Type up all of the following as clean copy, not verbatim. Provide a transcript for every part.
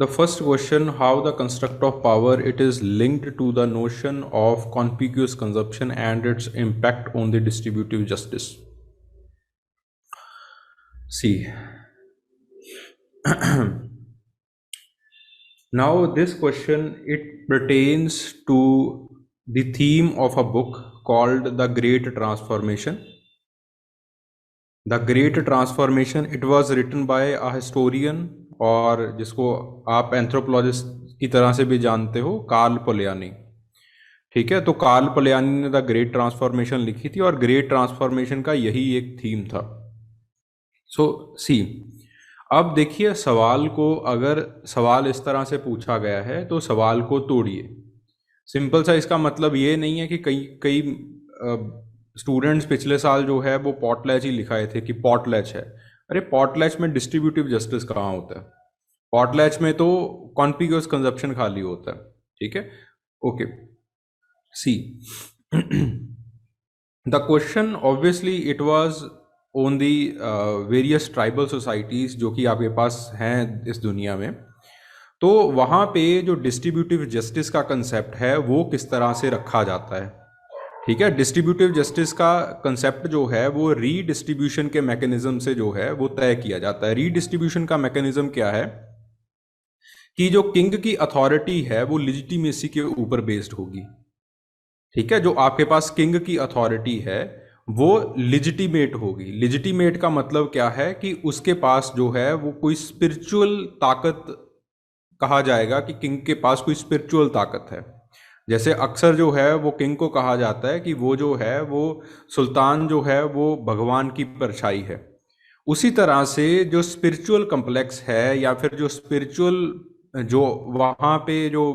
The first question, how the construct of power it is linked to the notion of conspicuous consumption and its impact on the distributive justice. See, now this question it pertains to the theme of a book called The Great Transformation. The Great Transformation, it was written by a historian और जिसको आप anthropologist की तरह से भी जानते हो, Karl पोलियानी। ठीक है, तो कार्ल पोलियानी ने द ग्रेट ट्रांसफॉर्मेशन लिखी थी और ग्रेट ट्रांसफॉर्मेशन का यही एक थीम था। सो सी, अब देखिए सवाल को, अगर सवाल इस तरह से पूछा गया है तो सवाल को तोड़िए। सिंपल सा इसका मतलब ये नहीं है कि कई कई स्टूडेंट्स पिछले साल जो है वो पॉटलैच ही लिखाए थे कि पॉटलैच है। अरे पॉटलैच में डिस्ट्रीब्यूटिव जस्टिस कहाँ होता है? पॉटलैच में तो कॉन्पिग्यूअस कंजप्शन खाली होता है। ठीक है, okay. See, the question obviously it was on the various tribal societies जो कि आपके पास हैं इस दुनिया में। तो वहाँ पे जो डिस्ट्रीब्यूटिव जस्टिस का कंसेप्ट है वो किस तरह से रखा जाता है। ठीक है, डिस्ट्रीब्यूटिव जस्टिस का कंसेप्ट जो है वो रीडिस्ट्रीब्यूशन के मैकेनिज्म से जो है वो तय किया जाता है। रीडिस्ट्रीब्यूशन का मैकेनिज्म क्या है कि जो किंग की अथॉरिटी है वो लिजिटिमेसी के ऊपर बेस्ड होगी। ठीक है, जो आपके पास किंग की अथॉरिटी है वो लिजिटिमेट होगी। लिजिटिमेट का मतलब क्या है कि उसके पास जो है वो कोई स्पिरिचुअल ताकत, कहा जाएगा कि किंग के पास कोई स्पिरिचुअल ताकत है। जैसे अक्सर जो है वो किंग को कहा जाता है कि वो जो है वो सुल्तान जो है वो भगवान की परछाई है। उसी तरह से जो स्पिरिचुअल कम्प्लेक्स है या फिर जो स्पिरिचुअल जो वहाँ पे जो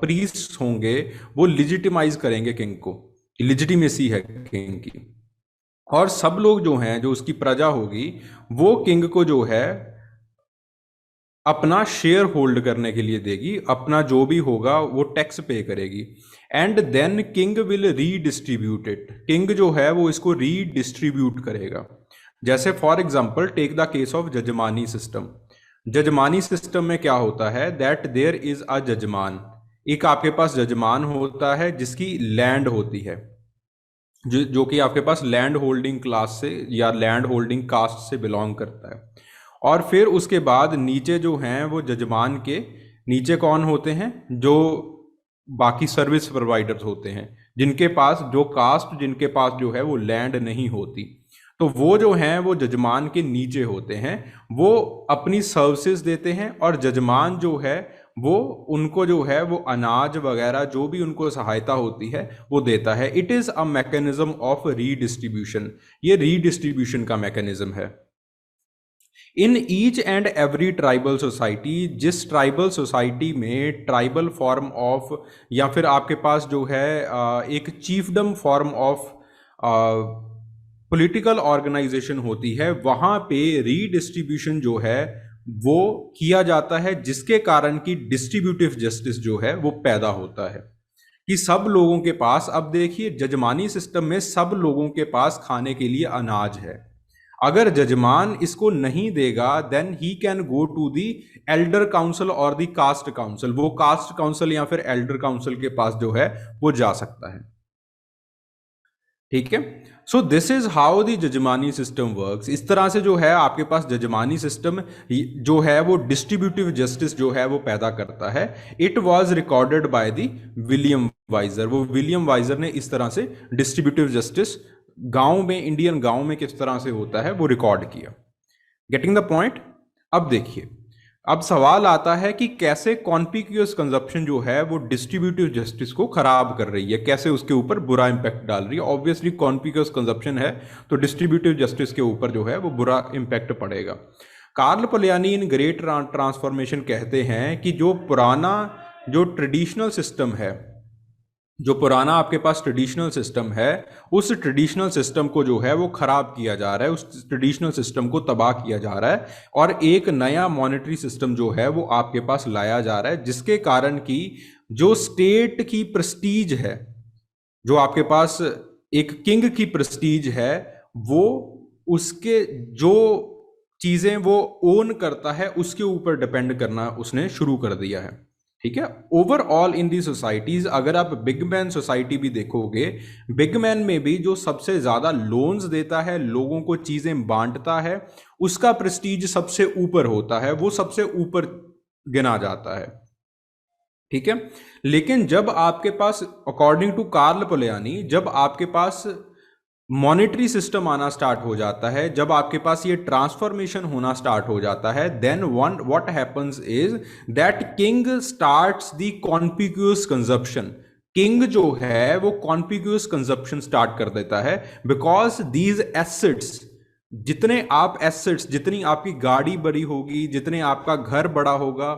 प्रीस्ट होंगे वो लिजिटिमाइज करेंगे किंग को, लिजिटिमेसी है किंग की। और सब लोग जो हैं, जो उसकी प्रजा होगी, वो किंग को जो है अपना शेयर होल्ड करने के लिए देगी, अपना जो भी होगा वो टैक्स पे करेगी। And then king will redistribute it. King जो है वो इसको रीडिस्ट्रीब्यूट करेगा। जैसे for example take the case of jajmani system. Jajmani system में क्या होता है, दैट देयर इज अ जजमान। एक आपके पास जजमान होता है जिसकी लैंड होती है, जो कि आपके पास लैंड होल्डिंग क्लास से या लैंड होल्डिंग कास्ट से बिलोंग करता है। और फिर उसके बाद नीचे जो हैं वो जजमान के नीचे कौन होते हैं, जो बाकी सर्विस प्रोवाइडर्स होते हैं, जिनके पास जो कास्ट, जिनके पास जो है वो लैंड नहीं होती। तो वो जो हैं वो जजमान के नीचे होते हैं, वो अपनी सर्विसेज देते हैं और जजमान जो है वो उनको जो है वो अनाज वगैरह जो भी उनको सहायता होती है वो देता है। It is a mechanism of redistribution. ये रीडिस्ट्रीब्यूशन का मैकेनिज्म है। In each and every tribal society, जिस ट्राइबल सोसाइटी में ट्राइबल फॉर्म ऑफ या फिर आपके पास जो है एक चीफडम फॉर्म ऑफ पॉलिटिकल ऑर्गेनाइजेशन होती है, वहाँ पे रीडिस्ट्रीब्यूशन जो है वो किया जाता है, जिसके कारण की डिस्ट्रीब्यूटिव जस्टिस जो है वो पैदा होता है कि सब लोगों के पास, अब देखिए जजमानी सिस्टम में सब लोगों के पास खाने के लिए अनाज है। अगर जजमान इसको नहीं देगा then he can go to the elder council और दी कास्ट काउंसिल। वो कास्ट काउंसिल या फिर एल्डर काउंसिल के पास जो है वो जा सकता है। ठीक है, so this is how the jajmani system works. इस तरह से जो है आपके पास जजमानी सिस्टम जो है वो डिस्ट्रीब्यूटिव जस्टिस जो है वो पैदा करता है। It was recorded by the William Wiser. वो विलियम वाइजर ने इस तरह से डिस्ट्रीब्यूटिव जस्टिस गांव में, इंडियन गांव में किस तरह से होता है वो रिकॉर्ड किया। Getting the point. अब देखिए, अब सवाल आता है कि कैसे कॉन्पिक्यूअस कंजप्शन जो है वो डिस्ट्रीब्यूटिव जस्टिस को खराब कर रही है, कैसे उसके ऊपर बुरा इंपैक्ट डाल रही है। ऑब्वियसली कॉन्पिक्यूअस कंजप्शन है तो डिस्ट्रीब्यूटिव जस्टिस के ऊपर जो है वो बुरा इंपैक्ट पड़ेगा। Karl Polanyi in great transformation कहते हैं कि जो पुराना, जो ट्रेडिशनल सिस्टम है, जो पुराना आपके पास ट्रेडिशनल सिस्टम है, उस ट्रेडिशनल सिस्टम को जो है वो खराब किया जा रहा है, उस ट्रेडिशनल सिस्टम को तबाह किया जा रहा है और एक नया मॉनेटरी सिस्टम जो है वो आपके पास लाया जा रहा है, जिसके कारण की जो स्टेट की प्रेस्टीज है, जो आपके पास एक किंग की प्रेस्टीज है, वो उसके जो चीजें वो ओन करता है उसके ऊपर डिपेंड करना उसने शुरू कर दिया है। ठीक है, ओवरऑल इन दी सोसाइटीज अगर आप बिग मैन सोसाइटी भी देखोगे, बिग मैन में भी जो सबसे ज्यादा लोन्स देता है, लोगों को चीजें बांटता है, उसका प्रेस्टीज सबसे ऊपर होता है, वो सबसे ऊपर गिना जाता है। ठीक है, लेकिन जब आपके पास, अकॉर्डिंग टू कार्ल पोलैनी, जब आपके पास मॉनेटरी सिस्टम आना स्टार्ट हो जाता है, जब आपके पास ये ट्रांसफॉर्मेशन होना स्टार्ट हो जाता है, then one what happens is that king starts the conspicuous consumption. King जो है वो कॉन्पिग्यूअस कंजप्शन स्टार्ट कर देता है, बिकॉज दीज एसेट्स, जितने आप एसेट्स, जितनी आपकी गाड़ी बड़ी होगी, जितने आपका घर बड़ा होगा,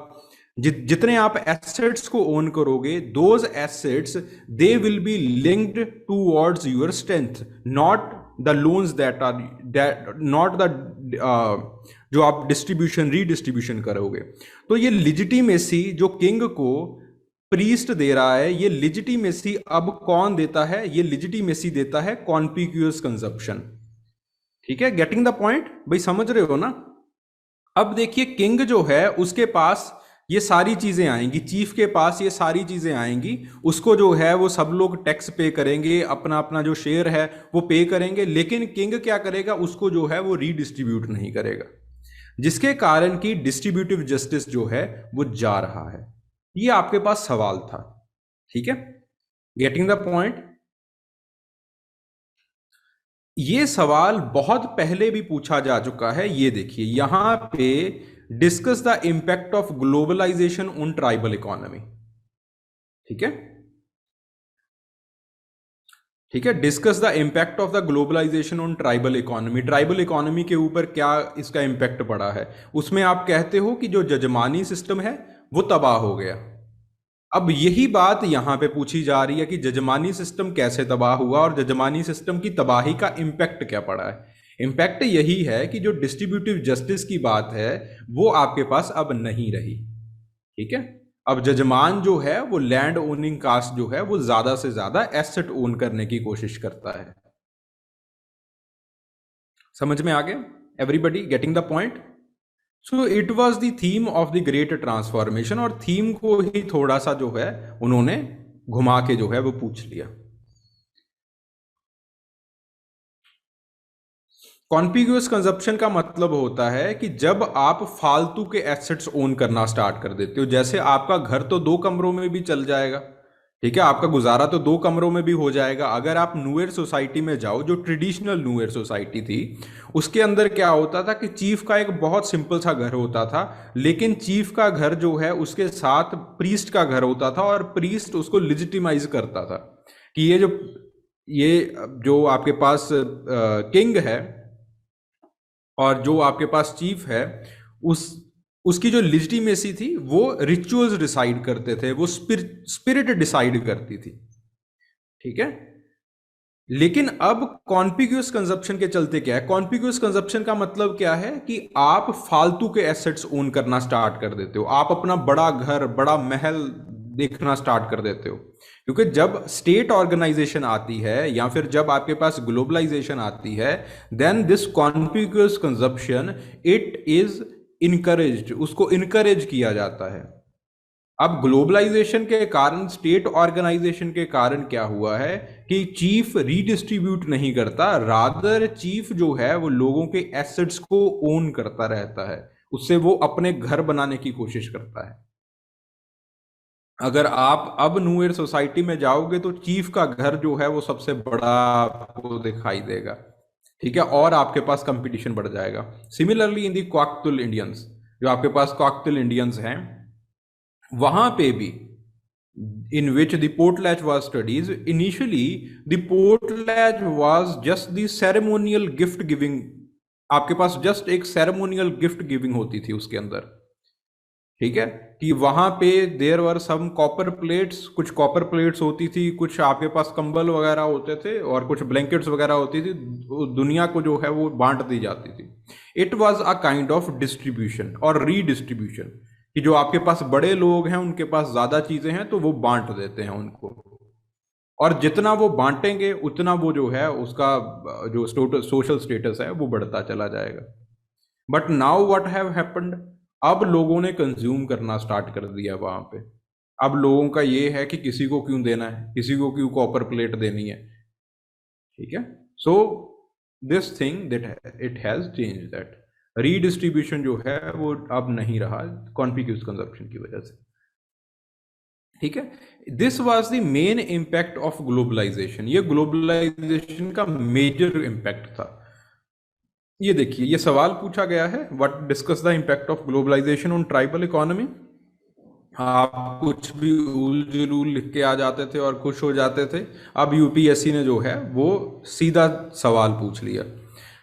जितने आप एसेट्स को ओन करोगे, those assets they will be linked towards your strength, not the loans that are not the जो आप डिस्ट्रीब्यूशन रीडिस्ट्रीब्यूशन करोगे। तो ये लिजिटिमेसी जो किंग को प्रीस्ट दे रहा है, ये लिजिटिमेसी अब कौन देता है? ये लिजिटिमेसी देता है कॉन्पिग्यूअस कंजप्शन। ठीक है, गेटिंग द पॉइंट भाई, समझ रहे हो ना? अब देखिए, किंग जो है उसके पास ये सारी चीजें आएंगी, चीफ के पास ये सारी चीजें आएंगी, उसको जो है वो सब लोग टैक्स पे करेंगे, अपना अपना जो शेयर है वो पे करेंगे, लेकिन किंग क्या करेगा? उसको जो है वो रीडिस्ट्रीब्यूट नहीं करेगा, जिसके कारण की डिस्ट्रीब्यूटिव जस्टिस जो है वो जा रहा है। ये आपके पास सवाल था। ठीक है, गेटिंग द पॉइंट? ये सवाल बहुत पहले भी पूछा जा चुका है। ये देखिए यहां पे, discuss the impact of globalization on tribal economy. ठीक है, ठीक है, discuss the impact of the globalization on tribal economy. Tribal economy के ऊपर क्या इसका इंपैक्ट पड़ा है? उसमें आप कहते हो कि जो जजमानी सिस्टम है वो तबाह हो गया। अब यही बात यहां पे पूछी जा रही है कि जजमानी सिस्टम कैसे तबाह हुआ और जजमानी सिस्टम की तबाही का इंपैक्ट क्या पड़ा है। इंपैक्ट यही है कि जो डिस्ट्रीब्यूटिव जस्टिस की बात है वो आपके पास अब नहीं रही। ठीक है, अब जजमान जो है वो लैंड ओनिंग कास्ट जो है वो ज्यादा से ज्यादा एसेट ओन करने की कोशिश करता है। समझ में आ गया? Everybody getting the point? So it was the theme of the great transformation, और थीम को ही थोड़ा सा जो है उन्होंने घुमा के जो है वो पूछ लिया। कॉन्टिग्यूअस कंजप्शन का मतलब होता है कि जब आप फालतू के एसेट्स ओन करना स्टार्ट कर देते हो, जैसे आपका घर तो 2 कमरों में भी चल जाएगा, ठीक है, आपका गुजारा तो 2 कमरों में भी हो जाएगा। अगर आप नुएर सोसाइटी में जाओ, जो ट्रेडिशनल नुएर सोसाइटी थी, उसके अंदर क्या होता था कि चीफ का एक बहुत सिंपल सा घर होता था, लेकिन चीफ का घर जो है उसके साथ प्रीस्ट का घर होता था, और प्रीस्ट उसको लिजिटिमाइज करता था कि ये जो आपके पास किंग है और जो आपके पास चीफ है, उसकी जो लिजिटिमेसी थी वो रिचुअल्स डिसाइड करते थे, वो स्पिरिट डिसाइड करती थी। ठीक है, लेकिन अब कॉन्टिग्यूअस कंजप्शन के चलते क्या है? कॉन्टिग्यूअस कंजप्शन का मतलब क्या है कि आप फालतू के एसेट्स ओन करना स्टार्ट कर देते हो, आप अपना बड़ा घर, बड़ा महल देखना स्टार्ट कर देते हो, क्योंकि जब स्टेट ऑर्गेनाइजेशन आती है या फिर जब आपके पास ग्लोबलाइजेशन आती है, then this contiguous consumption it is encouraged, उसको इनकरेज किया जाता है। अब ग्लोबलाइजेशन के कारण, स्टेट ऑर्गेनाइजेशन के कारण क्या हुआ है कि चीफ रीडिस्ट्रीब्यूट नहीं करता, रादर चीफ जो है वो लोगों के एसेट्स को ओन करता रहता है, उससे वो अपने घर बनाने की कोशिश करता है। अगर आप अब नुएर सोसाइटी में जाओगे तो चीफ का घर जो है वो सबसे बड़ा आपको दिखाई देगा। ठीक है, और आपके पास कंपटीशन बढ़ जाएगा। सिमिलरली इन दी क्वाक्तुल इंडियंस, जो आपके पास क्वाक्तुल इंडियंस हैं, वहां पे भी in which the potlatch was studies, initially the potlatch was just the ceremonial gift giving, आपके पास जस्ट एक ceremonial gift giving होती थी उसके अंदर। ठीक है, कि वहां पे there were some copper plates, कुछ कॉपर प्लेट्स होती थी, कुछ आपके पास कंबल वगैरह होते थे और कुछ ब्लैंकेट्स वगैरह होती थी, दुनिया को जो है वो बांट दी जाती थी। It was a kind of distribution और रीडिस्ट्रीब्यूशन, कि जो आपके पास बड़े लोग हैं उनके पास ज्यादा चीजें हैं तो वो बांट देते हैं उनको, और जितना वो बांटेंगे उतना वो जो है उसका जो सोशल स्टेटस है वो बढ़ता चला जाएगा। But now what have happened, अब लोगों ने कंज्यूम करना स्टार्ट कर दिया वहां पे। अब लोगों का ये है कि किसी को क्यों देना है, किसी को क्यों कॉपर प्लेट देनी है, ठीक है। So this thing that it has change that, redistribution जो है वो अब नहीं रहा कॉन्पिग्यूस कंजप्शन की वजह से, ठीक है। This was the main impact of globalization, ये ग्लोबलाइजेशन का मेजर इम्पैक्ट था। ये देखिए, ये सवाल पूछा गया है, what discuss the impact of globalization on tribal economy. आप कुछ भी उल जुलूल लिख के आ जाते थे और खुश हो जाते थे। अब यूपीएससी ने जो है वो सीधा सवाल पूछ लिया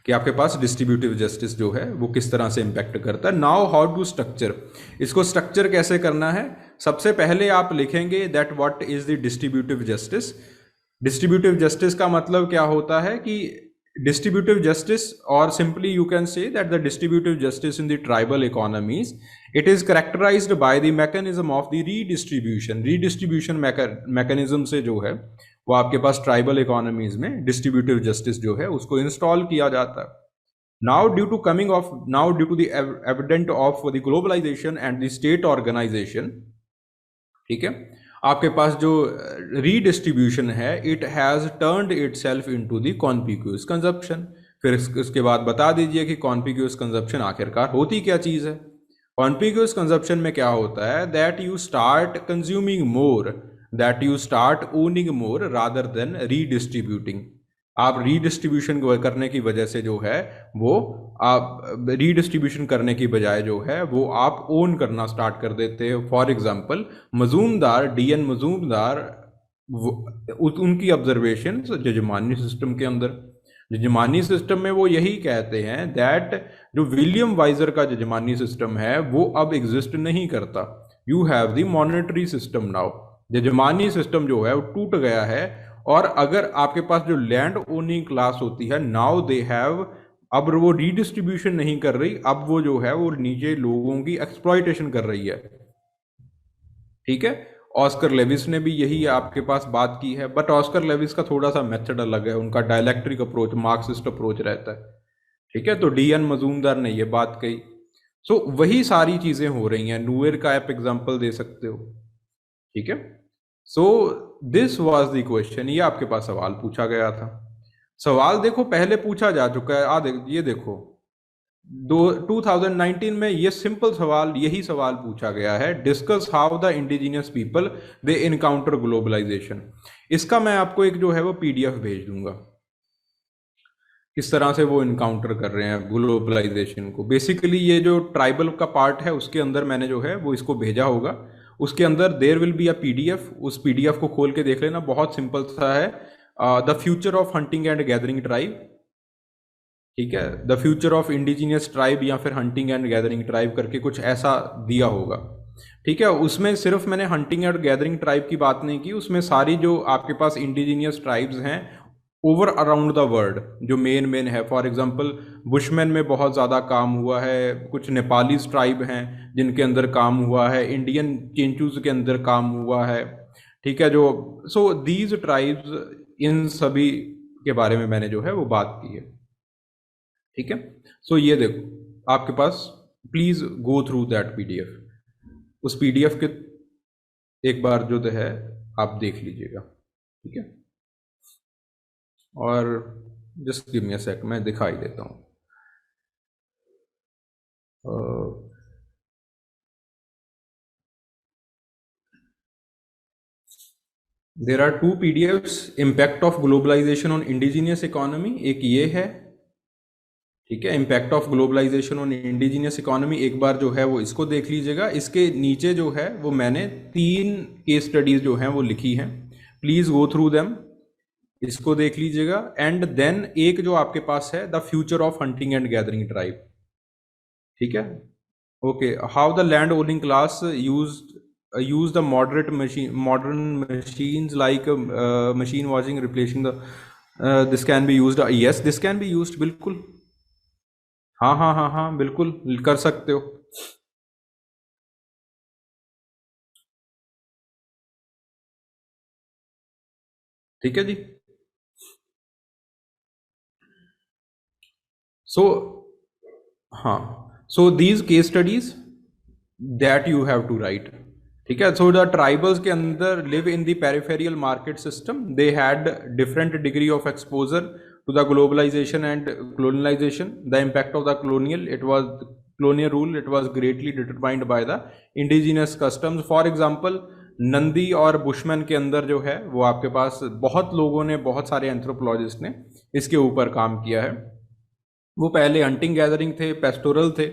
कि आपके पास डिस्ट्रीब्यूटिव जस्टिस जो है वो किस तरह से इम्पैक्ट करता है। नाउ हाउ टू स्ट्रक्चर, इसको स्ट्रक्चर कैसे करना है। सबसे पहले आप लिखेंगे that what is the distributive justice. Distributive justice का मतलब क्या होता है कि distributive justice, or simply you can say that the distributive justice in the tribal economies, it is characterized by the mechanism of the redistribution mechanism से जो है वो आपके पास ट्राइबल इकोनॉमीज में डिस्ट्रीब्यूटिव जस्टिस जो है उसको इंस्टॉल किया जाता है। now due to the evident of the globalization and the state organization, ठीक है, आपके पास जो रीडिस्ट्रीब्यूशन है it has turned itself into the conspicuous consumption. फिर इसके बाद बता दीजिए कि कॉन्पिग्यूअस कंजप्शन आखिरकार होती क्या चीज है। कॉन्पिग्यूअस कंजप्शन में क्या होता है, that you start consuming more, that you start owning more rather than redistributing. आप रीडिस्ट्रीब्यूशन करने की वजह से जो है वो आप रीडिस्ट्रीब्यूशन करने की बजाय जो है वो आप ओन करना स्टार्ट कर देते हो। For example Majumdar, DN Majumdar, उनकी ऑब्जर्वेशन जजमानी सिस्टम के अंदर, जजमानी सिस्टम में वो यही कहते हैं दैट जो विलियम वाइजर का जजमानी सिस्टम है वो अब एग्जिस्ट नहीं करता। You have the monetary system now, jajmani system जो है वो टूट गया है। और अगर आपके पास जो लैंड ओनिंग क्लास होती है नाउ दे हैव, अब वो रीडिस्ट्रीब्यूशन नहीं कर रही, अब वो जो है वो नीचे लोगों की एक्सप्लॉयटेशन कर रही है, ठीक है। ऑस्कर लेविस ने भी यही आपके पास बात की है, बट ऑस्कर लेविस का थोड़ा सा मेथड अलग है, उनका डायलैक्ट्रिक अप्रोच, मार्क्सिस्ट अप्रोच रहता है, ठीक है। तो डीएन मजूमदार ने ये बात कही। सो वही सारी चीजें हो रही हैं, नुएर का आप एग्जांपल दे सकते हो, ठीक है। So this was the question, ये आपके पास सवाल पूछा गया था। सवाल देखो पहले पूछा जा चुका है, ये देखो 2019 में ये सिंपल सवाल, यही सवाल पूछा गया है, discuss how the indigenous people they encounter globalization. इसका मैं आपको एक जो है वो पीडीएफ भेज दूंगा, किस तरह से वो इनकाउंटर कर रहे हैं ग्लोबलाइजेशन को। बेसिकली ये जो ट्राइबल का पार्ट है उसके अंदर मैंने जो है वो इसको भेजा होगा, उसके अंदर there will be a PDF, उस पीडीएफ को खोल के देख लेना, बहुत सिंपल सा है। The future of hunting and gathering tribe, ठीक है, the future of indigenous tribe या फिर हंटिंग एंड गैदरिंग ट्राइब करके कुछ ऐसा दिया होगा, ठीक है। उसमें सिर्फ मैंने हंटिंग एंड गैदरिंग ट्राइब की बात नहीं की, उसमें सारी जो आपके पास इंडिजिनियस ट्राइब्स हैं ओवर अराउंड द वर्ल्ड जो मेन मेन है। फॉर एग्जांपल बुशमैन में बहुत ज़्यादा काम हुआ है, कुछ नेपाली ट्राइब हैं जिनके अंदर काम हुआ है, इंडियन चेंचूज के अंदर काम हुआ है, ठीक है। जो सो दीज ट्राइब्स, इन सभी के बारे में मैंने जो है वो बात की है, ठीक है। सो ये देखो आपके पास, please go through that PDF, उस पीडीएफ के एक बार जो है आप देख लीजिएगा, ठीक है। और जस्ट गिव मी अ सेक, मैं दिखाई देता हूँ। There are two PDFs, impact of globalization on indigenous economy, एक ये है, ठीक है, impact of globalization on indigenous economy, एक बार जो है वो इसको देख लीजिएगा। इसके नीचे जो है वो मैंने 3 केस स्टडीज जो हैं वो लिखी हैं, प्लीज गो थ्रू देम, इसको देख लीजिएगा। एंड देन एक जो आपके पास है the future of hunting and gathering tribe, ठीक है, okay, how the land owning class use the modern machines like machine washing replacing the this can be used, yes this can be used, बिल्कुल, हाँ हाँ हाँ हाँ बिल्कुल कर सकते हो, ठीक है जी। सो हाँ, so these case studies that you have to write, ठीक है। सो द ट्राइबल्स के अंदर live in the peripheral market system, they had different degree of exposure to the globalization and colonialization. The impact of the colonial rule, it was greatly determined by the indigenous customs. For example, Nandi और bushman के अंदर जो है वो आपके पास बहुत लोगों ने, बहुत सारे एंथ्रोपोलॉजिस्ट ने इसके ऊपर काम किया है। वो पहले हंटिंग गैदरिंग थे, पेस्टोरल थे,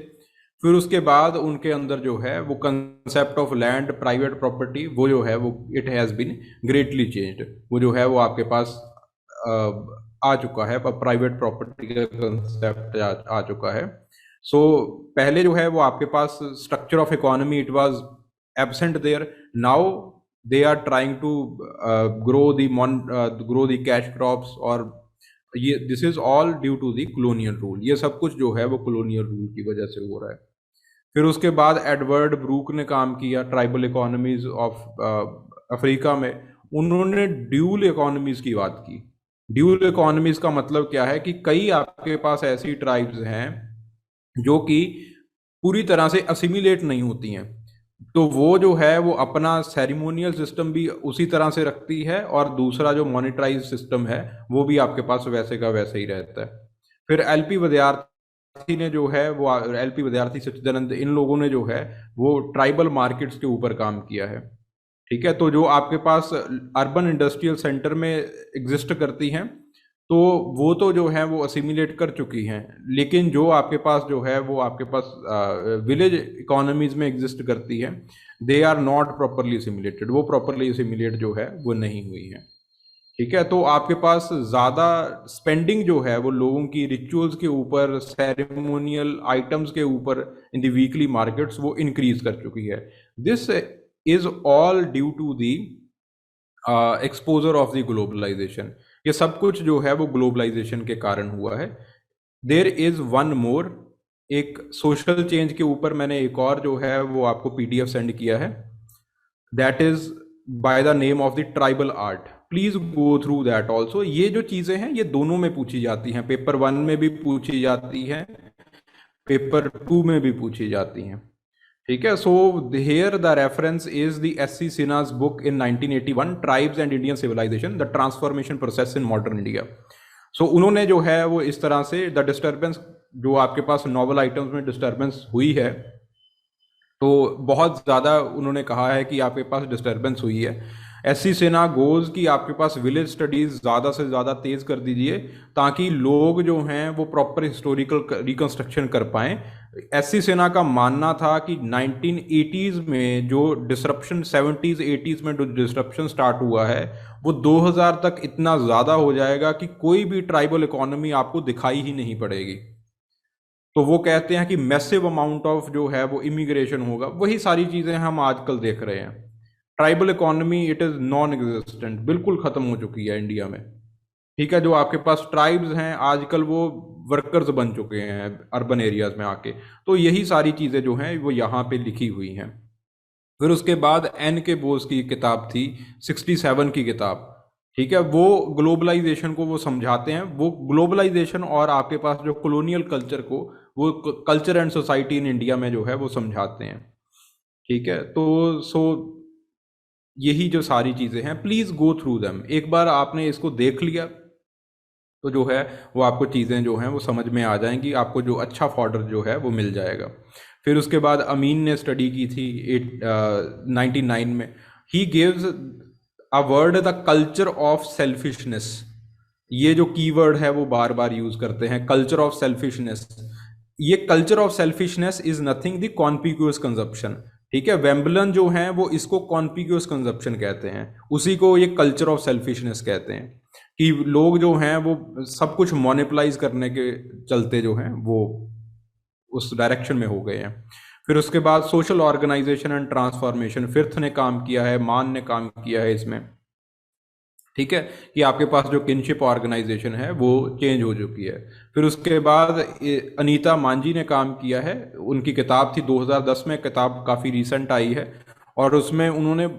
फिर उसके बाद उनके अंदर जो है वो concept of land, private property, वो जो है वो it has been greatly changed. वो जो है वो आपके पास आ चुका है, प्राइवेट प्रॉपर्टी का कंसेप्ट आ चुका है। सो पहले जो है वो आपके पास structure of economy it was absent there, now they are trying to grow the cash crops, और ये this is all due to the colonial rule. ये सब कुछ जो है वो कॉलोनियल रूल की वजह से हो रहा है। फिर उसके बाद एडवर्ड ब्रूक ने काम किया ट्राइबल इकोनॉमीज ऑफ अफ्रीका में। उन्होंने ड्यूल इकोनॉमीज की बात की। ड्यूल इकोनॉमीज का मतलब क्या है कि कई आपके पास ऐसी ट्राइब्स हैं जो कि पूरी तरह से असिमिलेट नहीं होती हैं, तो वो जो है वो अपना सेरिमोनियल सिस्टम भी उसी तरह से रखती है, और दूसरा जो मॉनिटराइज सिस्टम है वो भी आपके पास वैसे का वैसे ही रहता है। फिर एलपी विद्यार्थी ने जो है वो, एलपी विद्यार्थी, सच्चिदानंद, इन लोगों ने जो है वो ट्राइबल मार्केट्स के ऊपर काम किया है, ठीक है। तो जो आपके पास अर्बन इंडस्ट्रियल सेंटर में एग्जिस्ट करती हैं, तो वो तो जो है वो असिमिलेट कर चुकी हैं, लेकिन जो आपके पास जो है वो आपके पास विलेज इकोनॉमीज में एग्जिस्ट करती है, they are not properly assimilated, वो प्रॉपरली असिमिलेट जो है वो नहीं हुई है, ठीक है। तो आपके पास ज़्यादा स्पेंडिंग जो है वो लोगों की रिचुअल्स के ऊपर, सेरेमोनियल आइटम्स के ऊपर इन द वीकली मार्केट्स वो इंक्रीज कर चुकी है। This is all due to the exposure of the globalization. ये सब कुछ जो है वो ग्लोबलाइजेशन के कारण हुआ है। देयर इज वन मोर, एक सोशल चेंज के ऊपर मैंने एक और जो है वो आपको पीडीएफ सेंड किया है, that is by the name of the tribal art. Please go through that also. ये जो चीजें हैं ये दोनों में पूछी जाती हैं, पेपर 1 में भी पूछी जाती हैं, पेपर 2 में भी पूछी जाती हैं, ठीक है। So here the reference is the S C. Sinha's book in 1981, tribes and Indian civilisation, the transformation process in modern India. So उन्होंने जो है वो इस तरह से द डिस्टर्बेंस, जो आपके पास नॉवल आइटम्स में डिस्टर्बेंस हुई है, तो बहुत ज़्यादा उन्होंने कहा है कि आपके पास डिस्टर्बेंस हुई है। एस.सी. सिन्हा गोज कि आपके पास विलेज स्टडीज़ ज़्यादा से ज़्यादा तेज़ कर दीजिए, ताकि लोग जो हैं वो प्रॉपर हिस्टोरिकल रिकंस्ट्रक्शन कर पाएँ। एस.सी. सिन्हा का मानना था कि 1980s में जो डिसरप्शन, 70s 80s में जो डिसरप्शन स्टार्ट हुआ है, वो 2000 तक इतना ज़्यादा हो जाएगा कि कोई भी ट्राइबल इकोनॉमी आपको दिखाई ही नहीं पड़ेगी। तो वो कहते हैं कि मैसिव अमाउंट ऑफ जो है वो इमिग्रेशन होगा। वही सारी चीज़ें हम आजकल देख रहे हैं। Tribal economy it is non existent, बिल्कुल ख़त्म हो चुकी है इंडिया में, ठीक है। जो आपके पास ट्राइब्स हैं आजकल वो वर्कर्स बन चुके हैं अर्बन एरियाज में आके। तो यही सारी चीज़ें जो हैं वो यहाँ पे लिखी हुई हैं। फिर उसके बाद एन के बोस की किताब थी 67 की किताब, ठीक है। वो ग्लोबलाइजेशन को वो समझाते हैं, वो ग्लोबलाइजेशन और आपके पास जो कॉलोनियल कल्चर को, वो culture and society in India में जो है वो समझाते हैं, ठीक है। तो सो यही जो सारी चीज़ें हैं, प्लीज़ गो थ्रू देम। एक बार आपने इसको देख लिया तो जो है वो आपको चीज़ें जो हैं वो समझ में आ जाएंगी, आपको जो अच्छा फॉर्डर जो है वो मिल जाएगा। फिर उसके बाद अमीन ने स्टडी की थी 99 में। He gives a word the culture of selfishness. ये जो कीवर्ड है वो बार बार यूज करते हैं, कल्चर ऑफ सेल्फिशनेस। ये culture of selfishness is nothing the conspicuous consumption, ठीक है। वेम्बलन जो है वो इसको कॉन्पिग्यूअस कंजप्शन कहते हैं, उसी को ये कल्चर ऑफ सेल्फिशनेस कहते हैं, कि लोग जो हैं वो सब कुछ मोनोपलाइज करने के चलते जो हैं वो उस डायरेक्शन में हो गए हैं। फिर उसके बाद social organization and transformation, fifth ने काम किया है, मान ने काम किया है इसमें, ठीक है, कि आपके पास जो किनशिप ऑर्गेनाइजेशन है वो चेंज हो चुकी है। फिर उसके बाद अनीता मांझी ने काम किया है, उनकी किताब थी 2010 में, किताब काफ़ी रिसेंट आई है, और उसमें उन्होंने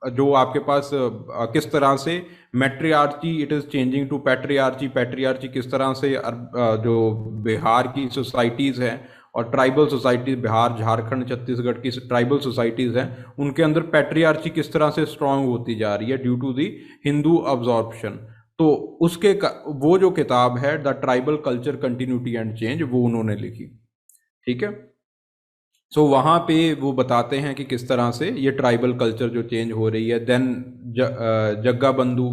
जो आपके पास किस तरह से मैट्रियार्ची इट इज़ चेंजिंग टू पैट्रियार्ची, पैट्रियार्ची किस तरह से जो बिहार की सोसाइटीज़ हैं और ट्राइबल सोसाइटी बिहार, झारखंड, छत्तीसगढ़ की ट्राइबल सोसाइटीज़ हैं, उनके अंदर पैट्रियार्ची किस तरह से स्ट्रांग होती जा रही है due to the Hindu absorption. तो वो जो किताब है the tribal culture continuity and change, वो उन्होंने लिखी। ठीक है, सो वहाँ पे वो बताते हैं कि किस तरह से ये ट्राइबल कल्चर जो चेंज हो रही है। देन जग्गा बंधु,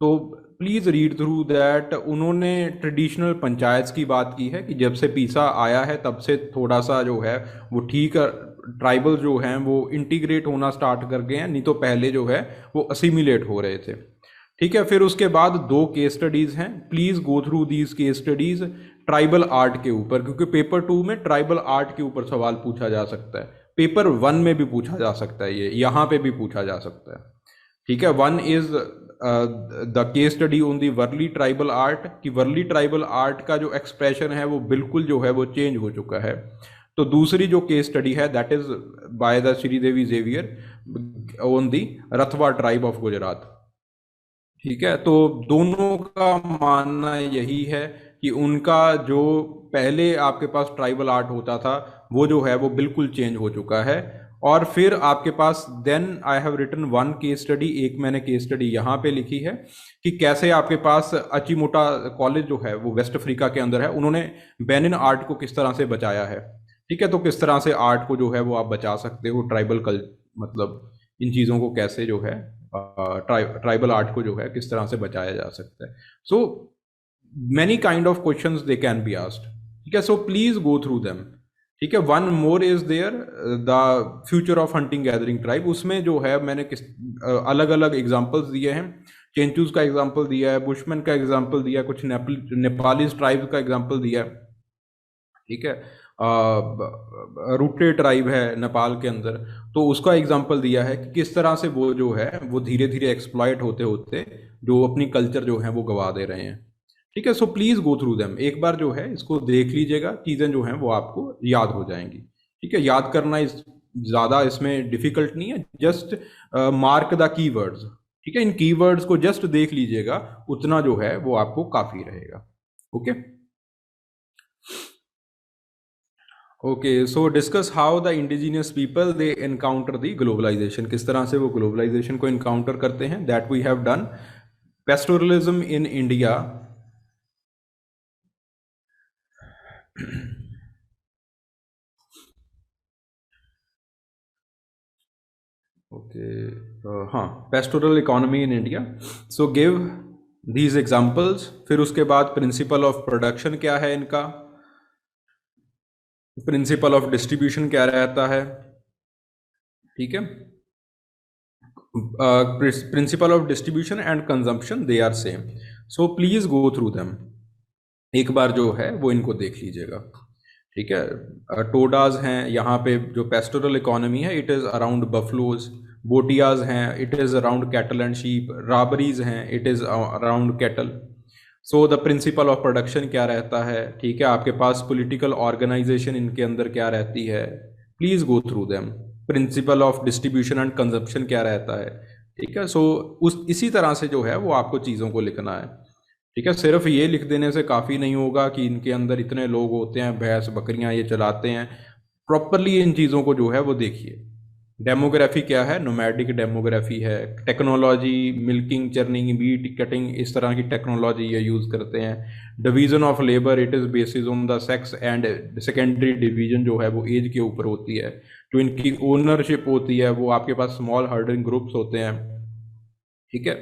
तो प्लीज़ रीड थ्रू दैट। उन्होंने ट्रेडिशनल पंचायत की बात की है कि जब से पीसा आया है तब से थोड़ा सा जो है वो ठीक, ट्राइबल जो हैं वो इंटीग्रेट होना स्टार्ट कर गए हैं, नहीं तो पहले जो है वो असिमिलेट हो रहे थे। ठीक है, फिर उसके बाद 2 केस स्टडीज़ हैं, please go through these case studies tribal art के ऊपर, क्योंकि पेपर 2 में ट्राइबल आर्ट के ऊपर सवाल पूछा जा सकता है, पेपर 1 में भी पूछा जा सकता है, ये यहाँ पे भी पूछा जा सकता है। ठीक है, 1 is the case study on the Warli tribal art, कि वर्ली ट्राइबल आर्ट का जो एक्सप्रेशन है वो बिल्कुल जो है वो चेंज हो चुका है। तो दूसरी जो केस स्टडी है that is by the Sridevi Xavier on the Rathwa tribe of Gujarat. ठीक है, तो दोनों का मानना यही है कि उनका जो पहले आपके पास ट्राइबल आर्ट होता था वो जो है वो बिल्कुल चेंज हो चुका है। और फिर आपके पास then I have written 1 case study, एक मैंने केस स्टडी यहाँ पे लिखी है कि कैसे आपके पास अचीमोटा कॉलेज जो है वो वेस्ट अफ्रीका के अंदर है, उन्होंने बेनिन आर्ट को किस तरह से बचाया है। ठीक है, तो किस तरह से आर्ट को जो है वो आप बचा सकते हो, ट्राइबल मतलब इन चीज़ों को कैसे जो है ट्राइबल आर्ट को जो है किस तरह से बचाया जा सकता है। So many kind of questions they can be asked. ठीक है, so please go through them. ठीक है, 1 more is there the future of hunting gathering tribe, उसमें जो है मैंने अलग अलग एग्जाम्पल्स दिए हैं, चेंचूज का एग्जाम्पल दिया है, बुशमैन का एग्जाम्पल दिया है, कुछ नेपाली ट्राइब का एग्जाम्पल दिया है। ठीक है, रूटे ट्राइब है नेपाल के अंदर, तो उसका एग्जांपल दिया है कि किस तरह से वो जो है वो धीरे धीरे एक्सप्लॉइट होते होते जो अपनी कल्चर जो है वो गवा दे रहे हैं। ठीक है, so please go through them, एक बार जो है इसको देख लीजिएगा, चीज़ें जो हैं वो आपको याद हो जाएंगी। ठीक है, याद करना ज़्यादा इसमें डिफिकल्ट नहीं है, जस्ट मार्क द कीवर्ड्स। ठीक है, इन कीवर्ड्स को जस्ट देख लीजिएगा, उतना जो है वो आपको काफ़ी रहेगा। Okay okay, so discuss how the indigenous people they encounter the globalisation, किस तरह से वो ग्लोबलाइजेशन को इनकाउंटर करते हैं, that we have done. Pastoralism in India, okay, हाँ, pastoral economy in India, so give these examples. फिर उसके बाद प्रिंसिपल ऑफ प्रोडक्शन क्या है इनका, प्रिंसिपल ऑफ डिस्ट्रीब्यूशन क्या रहता है। ठीक है, principle of distribution and consumption they are same, so please go through them, एक बार जो है वो इनको देख लीजिएगा। ठीक है, टोडाज हैं यहाँ पे, जो पेस्टोरल इकोनॉमी है it is around buffaloes, Bhotias हैं it is around cattle and sheep, Rabaris हैं it is around cattle. So the principle of production क्या रहता है, ठीक है, आपके पास पॉलिटिकल ऑर्गेनाइजेशन इनके अंदर क्या रहती है, please go through them. Principal of distribution and consumption क्या रहता है। ठीक है, सो इसी तरह से जो है वो आपको चीज़ों को लिखना है। ठीक है, सिर्फ ये लिख देने से काफ़ी नहीं होगा कि इनके अंदर इतने लोग होते हैं, भैंस बकरियां ये चलाते हैं, प्रॉपरली इन चीज़ों को जो है वो देखिए। डेमोग्राफी क्या है, नोमैडिक डेमोग्राफी है, technology milking, churning, meat cutting, इस तरह की टेक्नोलॉजी ये यूज़ करते हैं। Division of labour it is basis on the sex and secondary division जो है वो एज के ऊपर होती है। जो इनकी ओनरशिप होती है वो आपके पास स्मॉल हर्डिंग ग्रुप्स होते हैं। ठीक है,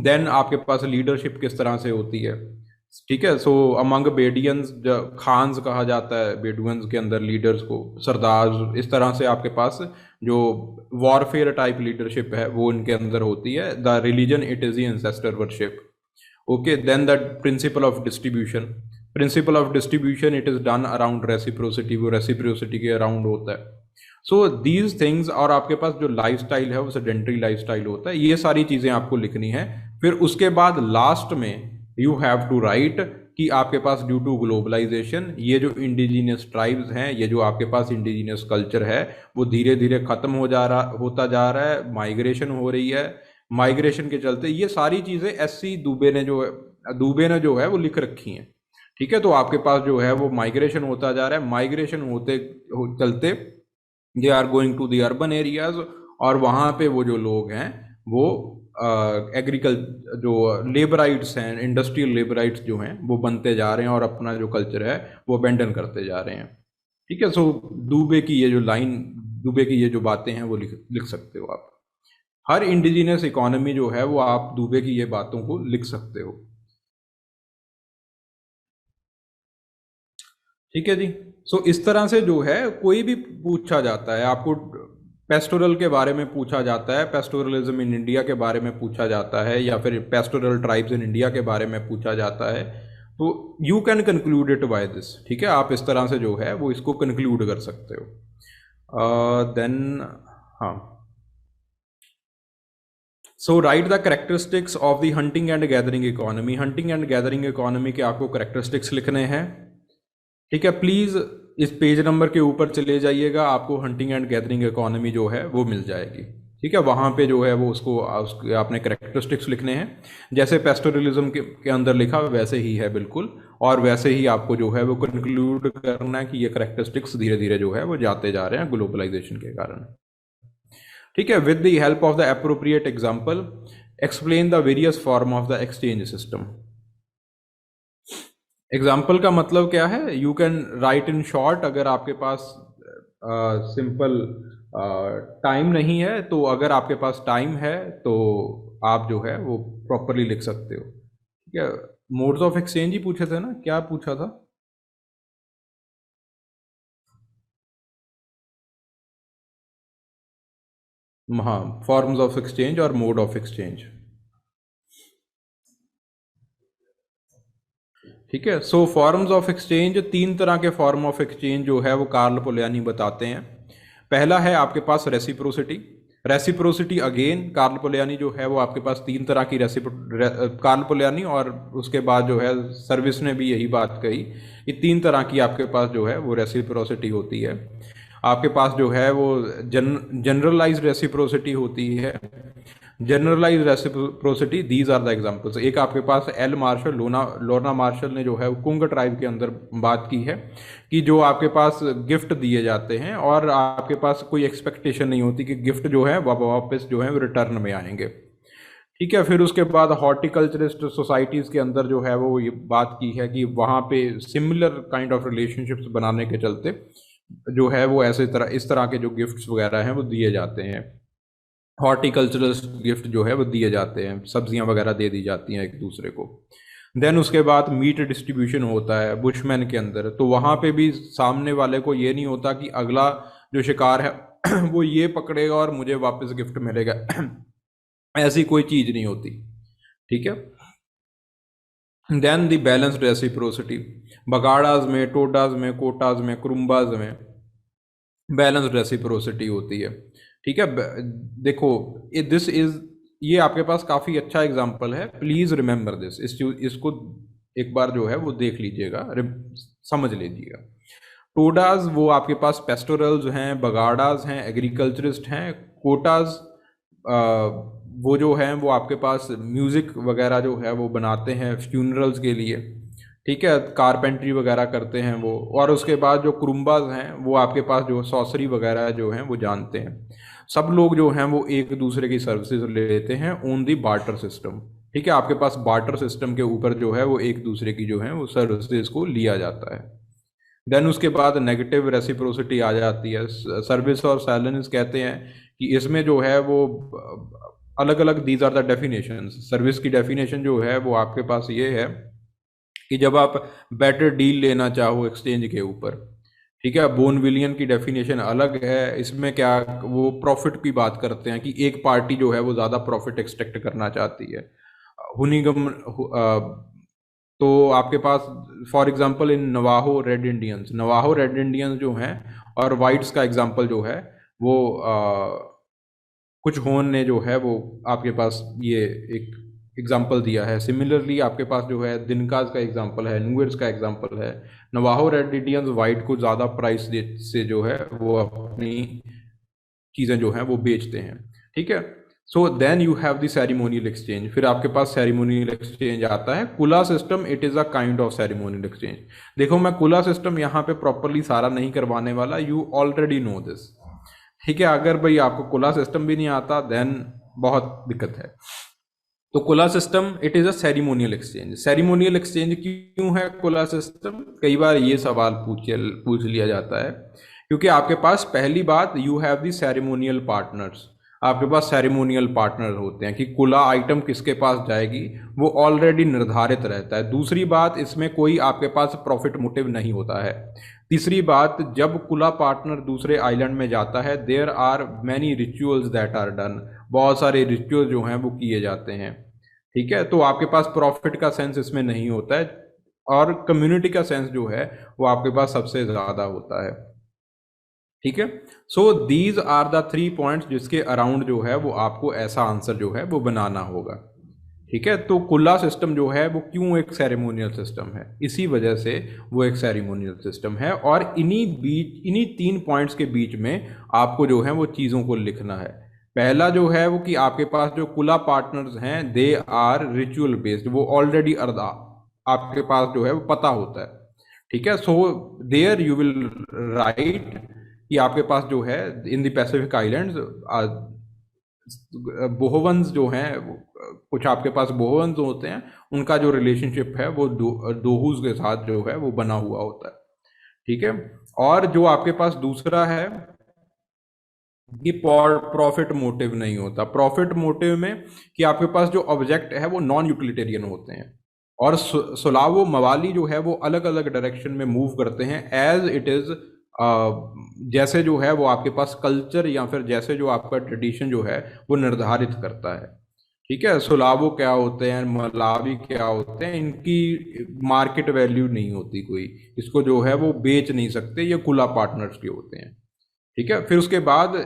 देन आपके पास लीडरशिप किस तरह से होती है। ठीक है, सो अमंग बेडियंस, खान्स कहा जाता है बेडुअन्स के अंदर लीडर्स को, सरदार, इस तरह से आपके पास जो वॉरफेयर टाइप लीडरशिप है वो इनके अंदर होती है। The religion it is ancestor worship. Okay, then the principle of distribution, principle of distribution it is done around reciprocity, वो रेसिप्रोसिटी के अराउंड होता है। सो दीज थिंग्स, और आपके पास जो लाइफस्टाइल है वो सेडेंटरी लाइफस्टाइल होता है, ये सारी चीज़ें आपको लिखनी है। फिर उसके बाद लास्ट में यू हैव टू राइट कि आपके पास ड्यू टू ग्लोबलाइजेशन ये जो इंडिजिनियस ट्राइब्स हैं, ये जो आपके पास इंडिजिनियस कल्चर है वो धीरे धीरे खत्म होता जा रहा है, माइग्रेशन हो रही है, माइग्रेशन के चलते ये सारी चीज़ें एस सी दुबे ने जो है वो लिख रखी हैं। ठीक है, तो आपके पास जो है वो माइग्रेशन होता जा रहा है, माइग्रेशन चलते they are going to the urban areas, और वहाँ पे वो जो लोग हैं वो जो लेबराइट्स हैं, इंडस्ट्रियल लेबराइट्स जो हैं वो बनते जा रहे हैं और अपना जो कल्चर है वो अबेंडन करते जा रहे हैं। ठीक है, सो दुबे की ये जो बातें हैं वो लिख सकते हो आप। हर इंडिजिनियस इकोनॉमी जो है वो आप दुबे की ये बातों को लिख सकते हो। ठीक है जी। सो इस तरह से जो है कोई भी पूछा जाता है आपको, पेस्टोरल के बारे में पूछा जाता है, पेस्टोरलिज्म इन इंडिया के बारे में पूछा जाता है, या फिर पेस्टोरल ट्राइब्स इन इंडिया के बारे में पूछा जाता है, तो you can conclude it by this. ठीक है, आप इस तरह से जो है वो इसको कंक्लूड कर सकते हो। देन हाँ, so write the characteristics of the hunting and gathering economy. Hunting and gathering economy के आपको करेक्टरिस्टिक्स लिखने हैं। ठीक है, प्लीज इस पेज नंबर के ऊपर चले जाइएगा, आपको हंटिंग एंड गैदरिंग इकोनॉमी जो है वो मिल जाएगी। ठीक है, वहाँ पे जो है वो उसके आपने करेक्टरिस्टिक्स लिखने हैं, जैसे पेस्टोरलिज्म के अंदर लिखा वैसे ही है बिल्कुल, और वैसे ही आपको जो है वो कंक्लूड करना है कि ये करेक्टरिस्टिक्स धीरे धीरे जो है वो जाते जा रहे हैं ग्लोबलाइजेशन के कारण। ठीक है, with the help of the appropriate example explain the various form of the exchange system. Example का मतलब क्या है, you can write in short. अगर आपके पास सिंपल टाइम नहीं है, तो अगर आपके पास टाइम है तो आप जो है वो प्रॉपरली लिख सकते हो। ठीक है, मोड्स ऑफ एक्सचेंज ही पूछे थे ना, क्या पूछा था? हाँ, फॉर्म्स ऑफ एक्सचेंज और मोड ऑफ एक्सचेंज। ठीक है, सो फॉर्म्स ऑफ एक्सचेंज, तीन तरह के फॉर्म ऑफ एक्सचेंज जो है वो कार्ल पोलयानी बताते हैं। पहला है आपके पास रेसिप्रोसिटी। रेसिप्रोसिटी अगेन कार्ल पोलयानी जो है वो आपके पास तीन तरह की कार्ल पोलयानी और उसके बाद जो है सर्विस ने भी यही बात कही कि तीन तरह की आपके पास जो है वो रेसिप्रोसिटी होती है। आपके पास जो है वो जनरलाइज्ड रेसिप्रोसिटी होती है। Generalize reciprocity, these are the examples. एक आपके पास एल मार्शल, लोना मार्शल ने जो है कुंग ट्राइब के अंदर बात की है कि जो आपके पास गिफ्ट दिए जाते हैं और आपके पास कोई एक्सपेक्टेशन नहीं होती कि गिफ्ट जो है वापस जो है वो रिटर्न में आएंगे। ठीक है, फिर उसके बाद हॉर्टिकल्चरिस्ट सोसाइटीज़ के अंदर जो है वो ये बात की है कि वहाँ पे सिमिलर काइंड ऑफ रिलेशनशिप्स बनाने के चलते जो है वो इस तरह के जो गिफ्ट्स वगैरह हैं वो दिए जाते हैं। हॉर्टिकल्चरल गिफ्ट जो है वो दिए जाते हैं, सब्जियां वगैरह दे दी जाती हैं एक दूसरे को। देन उसके बाद मीट डिस्ट्रीब्यूशन होता है बुशमैन के अंदर, तो वहाँ पे भी सामने वाले को ये नहीं होता कि अगला जो शिकार है वो ये पकड़ेगा और मुझे वापस गिफ्ट मिलेगा ऐसी कोई चीज़ नहीं होती। ठीक है, देन द बैलेंस्ड रेसिप्रोसिटी, बगाड़ाज में, टोडाज में, कोटाज में, क्रुम्बाज में बैलेंस्ड रेसिप्रोसिटी होती है। ठीक है, देखो दिस इज, ये आपके पास काफ़ी अच्छा एग्जाम्पल है, प्लीज़ रिमेंबर दिस। इसको एक बार जो है वो देख लीजिएगा, समझ लीजिएगा। टोडाज वो आपके पास पेस्टोरल्स हैं, बगाड़ाज हैं, एग्रीकल्चरिस्ट हैं। कोटाज वो जो हैं वो आपके पास म्यूज़िक वगैरह जो है वो बनाते हैं फ्यूनरल्स के लिए। ठीक है, कारपेंट्री वगैरह करते हैं वो। और उसके बाद जो क्रुम्बाज हैं वो आपके पास जो सॉसरी वगैरह जो हैं वो जानते हैं। सब लोग जो हैं वो एक दूसरे की सर्विसेज लेते हैं ऑन दी बार्टर सिस्टम। ठीक है, आपके पास बार्टर सिस्टम के ऊपर जो है वो एक दूसरे की जो है वो सर्विसेज को लिया जाता है। देन उसके बाद नेगेटिव रेसिप्रोसिटी आ जाती है। सर्विस और सैलेंस कहते हैं कि इसमें जो है वो अलग अलग, these are the definition. Service की डेफिनेशन जो है वो आपके पास ये है कि जब आप बेटर डील लेना चाहो एक्सचेंज के ऊपर। ठीक है, बोनविलियन की डेफिनेशन अलग है, इसमें क्या वो प्रॉफिट की बात करते हैं कि एक पार्टी जो है वो ज़्यादा प्रॉफिट एक्सट्रैक्ट करना चाहती है। हुनिगम तो आपके पास for example in Navaho red Indians जो हैं और वाइट्स का एग्जांपल जो है वो कुछ होन ने जो है वो आपके पास ये एक एग्जाम्पल दिया है। सिमिलरली आपके पास जो है दिनकाज का एग्जाम्पल है, न्यूएर्स का एग्जाम्पल है। नवाहो रेड इंडियंस वाइट को ज़्यादा प्राइस से जो है वो अपनी चीज़ें जो हैं वो बेचते हैं। ठीक है, so then you have the ceremonial exchange. फिर आपके पास सेरेमोनियल एक्सचेंज आता है। Kula system it is a kind of ceremonial exchange. देखो मैं कुला सिस्टम यहाँ पे प्रॉपरली सारा नहीं करवाने वाला, यू ऑलरेडी नो दिस, ठीक है। अगर भाई आपको कुला सिस्टम भी नहीं आता देन बहुत दिक्कत है। तो कुला system it is a ceremonial exchange. Ceremonial exchange क्यों है कुला सिस्टम? कई बार ये सवाल पूछ लिया जाता है, क्योंकि आपके पास पहली बात you have the ceremonial partners. आपके पास सेरेमोनियल पार्टनर होते हैं कि कुला आइटम किसके पास जाएगी वो ऑलरेडी निर्धारित रहता है। दूसरी बात, इसमें कोई आपके पास प्रॉफिट मोटिव नहीं होता है। तीसरी बात, जब कुला पार्टनर दूसरे आइलैंड में जाता है there are many rituals that are done. बहुत सारे रिचुअल जो हैं वो किए जाते हैं, ठीक है। तो आपके पास प्रॉफिट का सेंस इसमें नहीं होता है, और कम्युनिटी का सेंस जो है वो आपके पास सबसे ज़्यादा होता है, ठीक है। So these are the 3 points जिसके अराउंड जो है वो आपको ऐसा आंसर जो है वो बनाना होगा, ठीक है। तो कुल्ला सिस्टम जो है वो क्यों एक सेरेमोनियल सिस्टम है? इसी वजह से वो एक सेरेमोनियल सिस्टम है। और इन्हीं 3 पॉइंट्स के बीच में आपको जो है वो चीज़ों को लिखना है। पहला जो है वो कि आपके पास जो कुला पार्टनर्स हैं दे आर रिचुअल बेस्ड, वो ऑलरेडी अर्दा आपके पास जो है वो पता होता है, ठीक है। So there you will write कि आपके पास जो है इन द पैसिफिक आइलैंड्स बोहोवंस जो हैं, कुछ आपके पास बोहोवंस होते हैं, उनका जो रिलेशनशिप है वो दोहूज के साथ जो है वो बना हुआ होता है, ठीक है। और जो आपके पास दूसरा है कि प्रॉफिट मोटिव नहीं होता। प्रॉफिट मोटिव में कि आपके पास जो ऑब्जेक्ट है वो नॉन यूटिलिटेरियन होते हैं, और सुलावो मवाली जो है वो अलग अलग डायरेक्शन में मूव करते हैं एज इट इज़, जैसे जो है वो आपके पास कल्चर या फिर जैसे जो आपका ट्रेडिशन जो है वो निर्धारित करता है, ठीक है। सुलावो क्या होते हैं, मलावी क्या होते हैं, इनकी मार्केट वैल्यू नहीं होती कोई, इसको जो है वो बेच नहीं सकते, ये कुला पार्टनर्स के होते हैं, ठीक है। फिर उसके बाद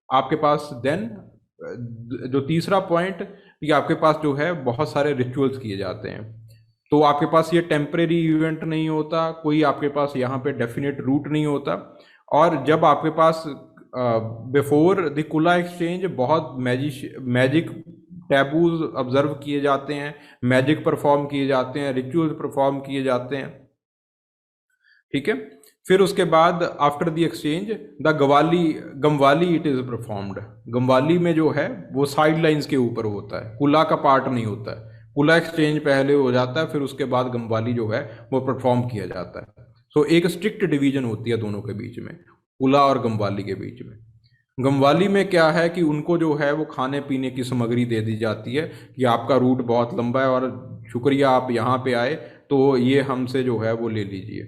आपके पास देन जो तीसरा पॉइंट कि आपके पास जो है बहुत सारे रिचुअल्स किए जाते हैं। तो आपके पास ये टेम्परेरी इवेंट नहीं होता, कोई आपके पास यहाँ पे डेफिनेट रूट नहीं होता। और जब आपके पास बिफोर द कुला एक्सचेंज बहुत मैजिक टैबूज ऑब्जर्व किए जाते हैं, मैजिक परफॉर्म किए जाते हैं, रिचुअल्स परफॉर्म किए जाते हैं, ठीक है। फिर उसके बाद after the exchange the gimwali it is performed. Gimwali में जो है वो साइड लाइन्स के ऊपर होता है, कुला का पार्ट नहीं होता है। कुला एक्सचेंज पहले हो जाता है, फिर उसके बाद गमवाली जो है वो परफॉर्म किया जाता है। सो एक स्ट्रिक्ट डिवीजन होती है दोनों के बीच में, कुला और गमवाली के बीच में। गमवाली में क्या है कि उनको जो है वो खाने पीने की सामग्री दे दी जाती है कि आपका रूट बहुत लंबा है और शुक्रिया आप यहाँ पे आए, तो ये हमसे जो है वो ले लीजिए,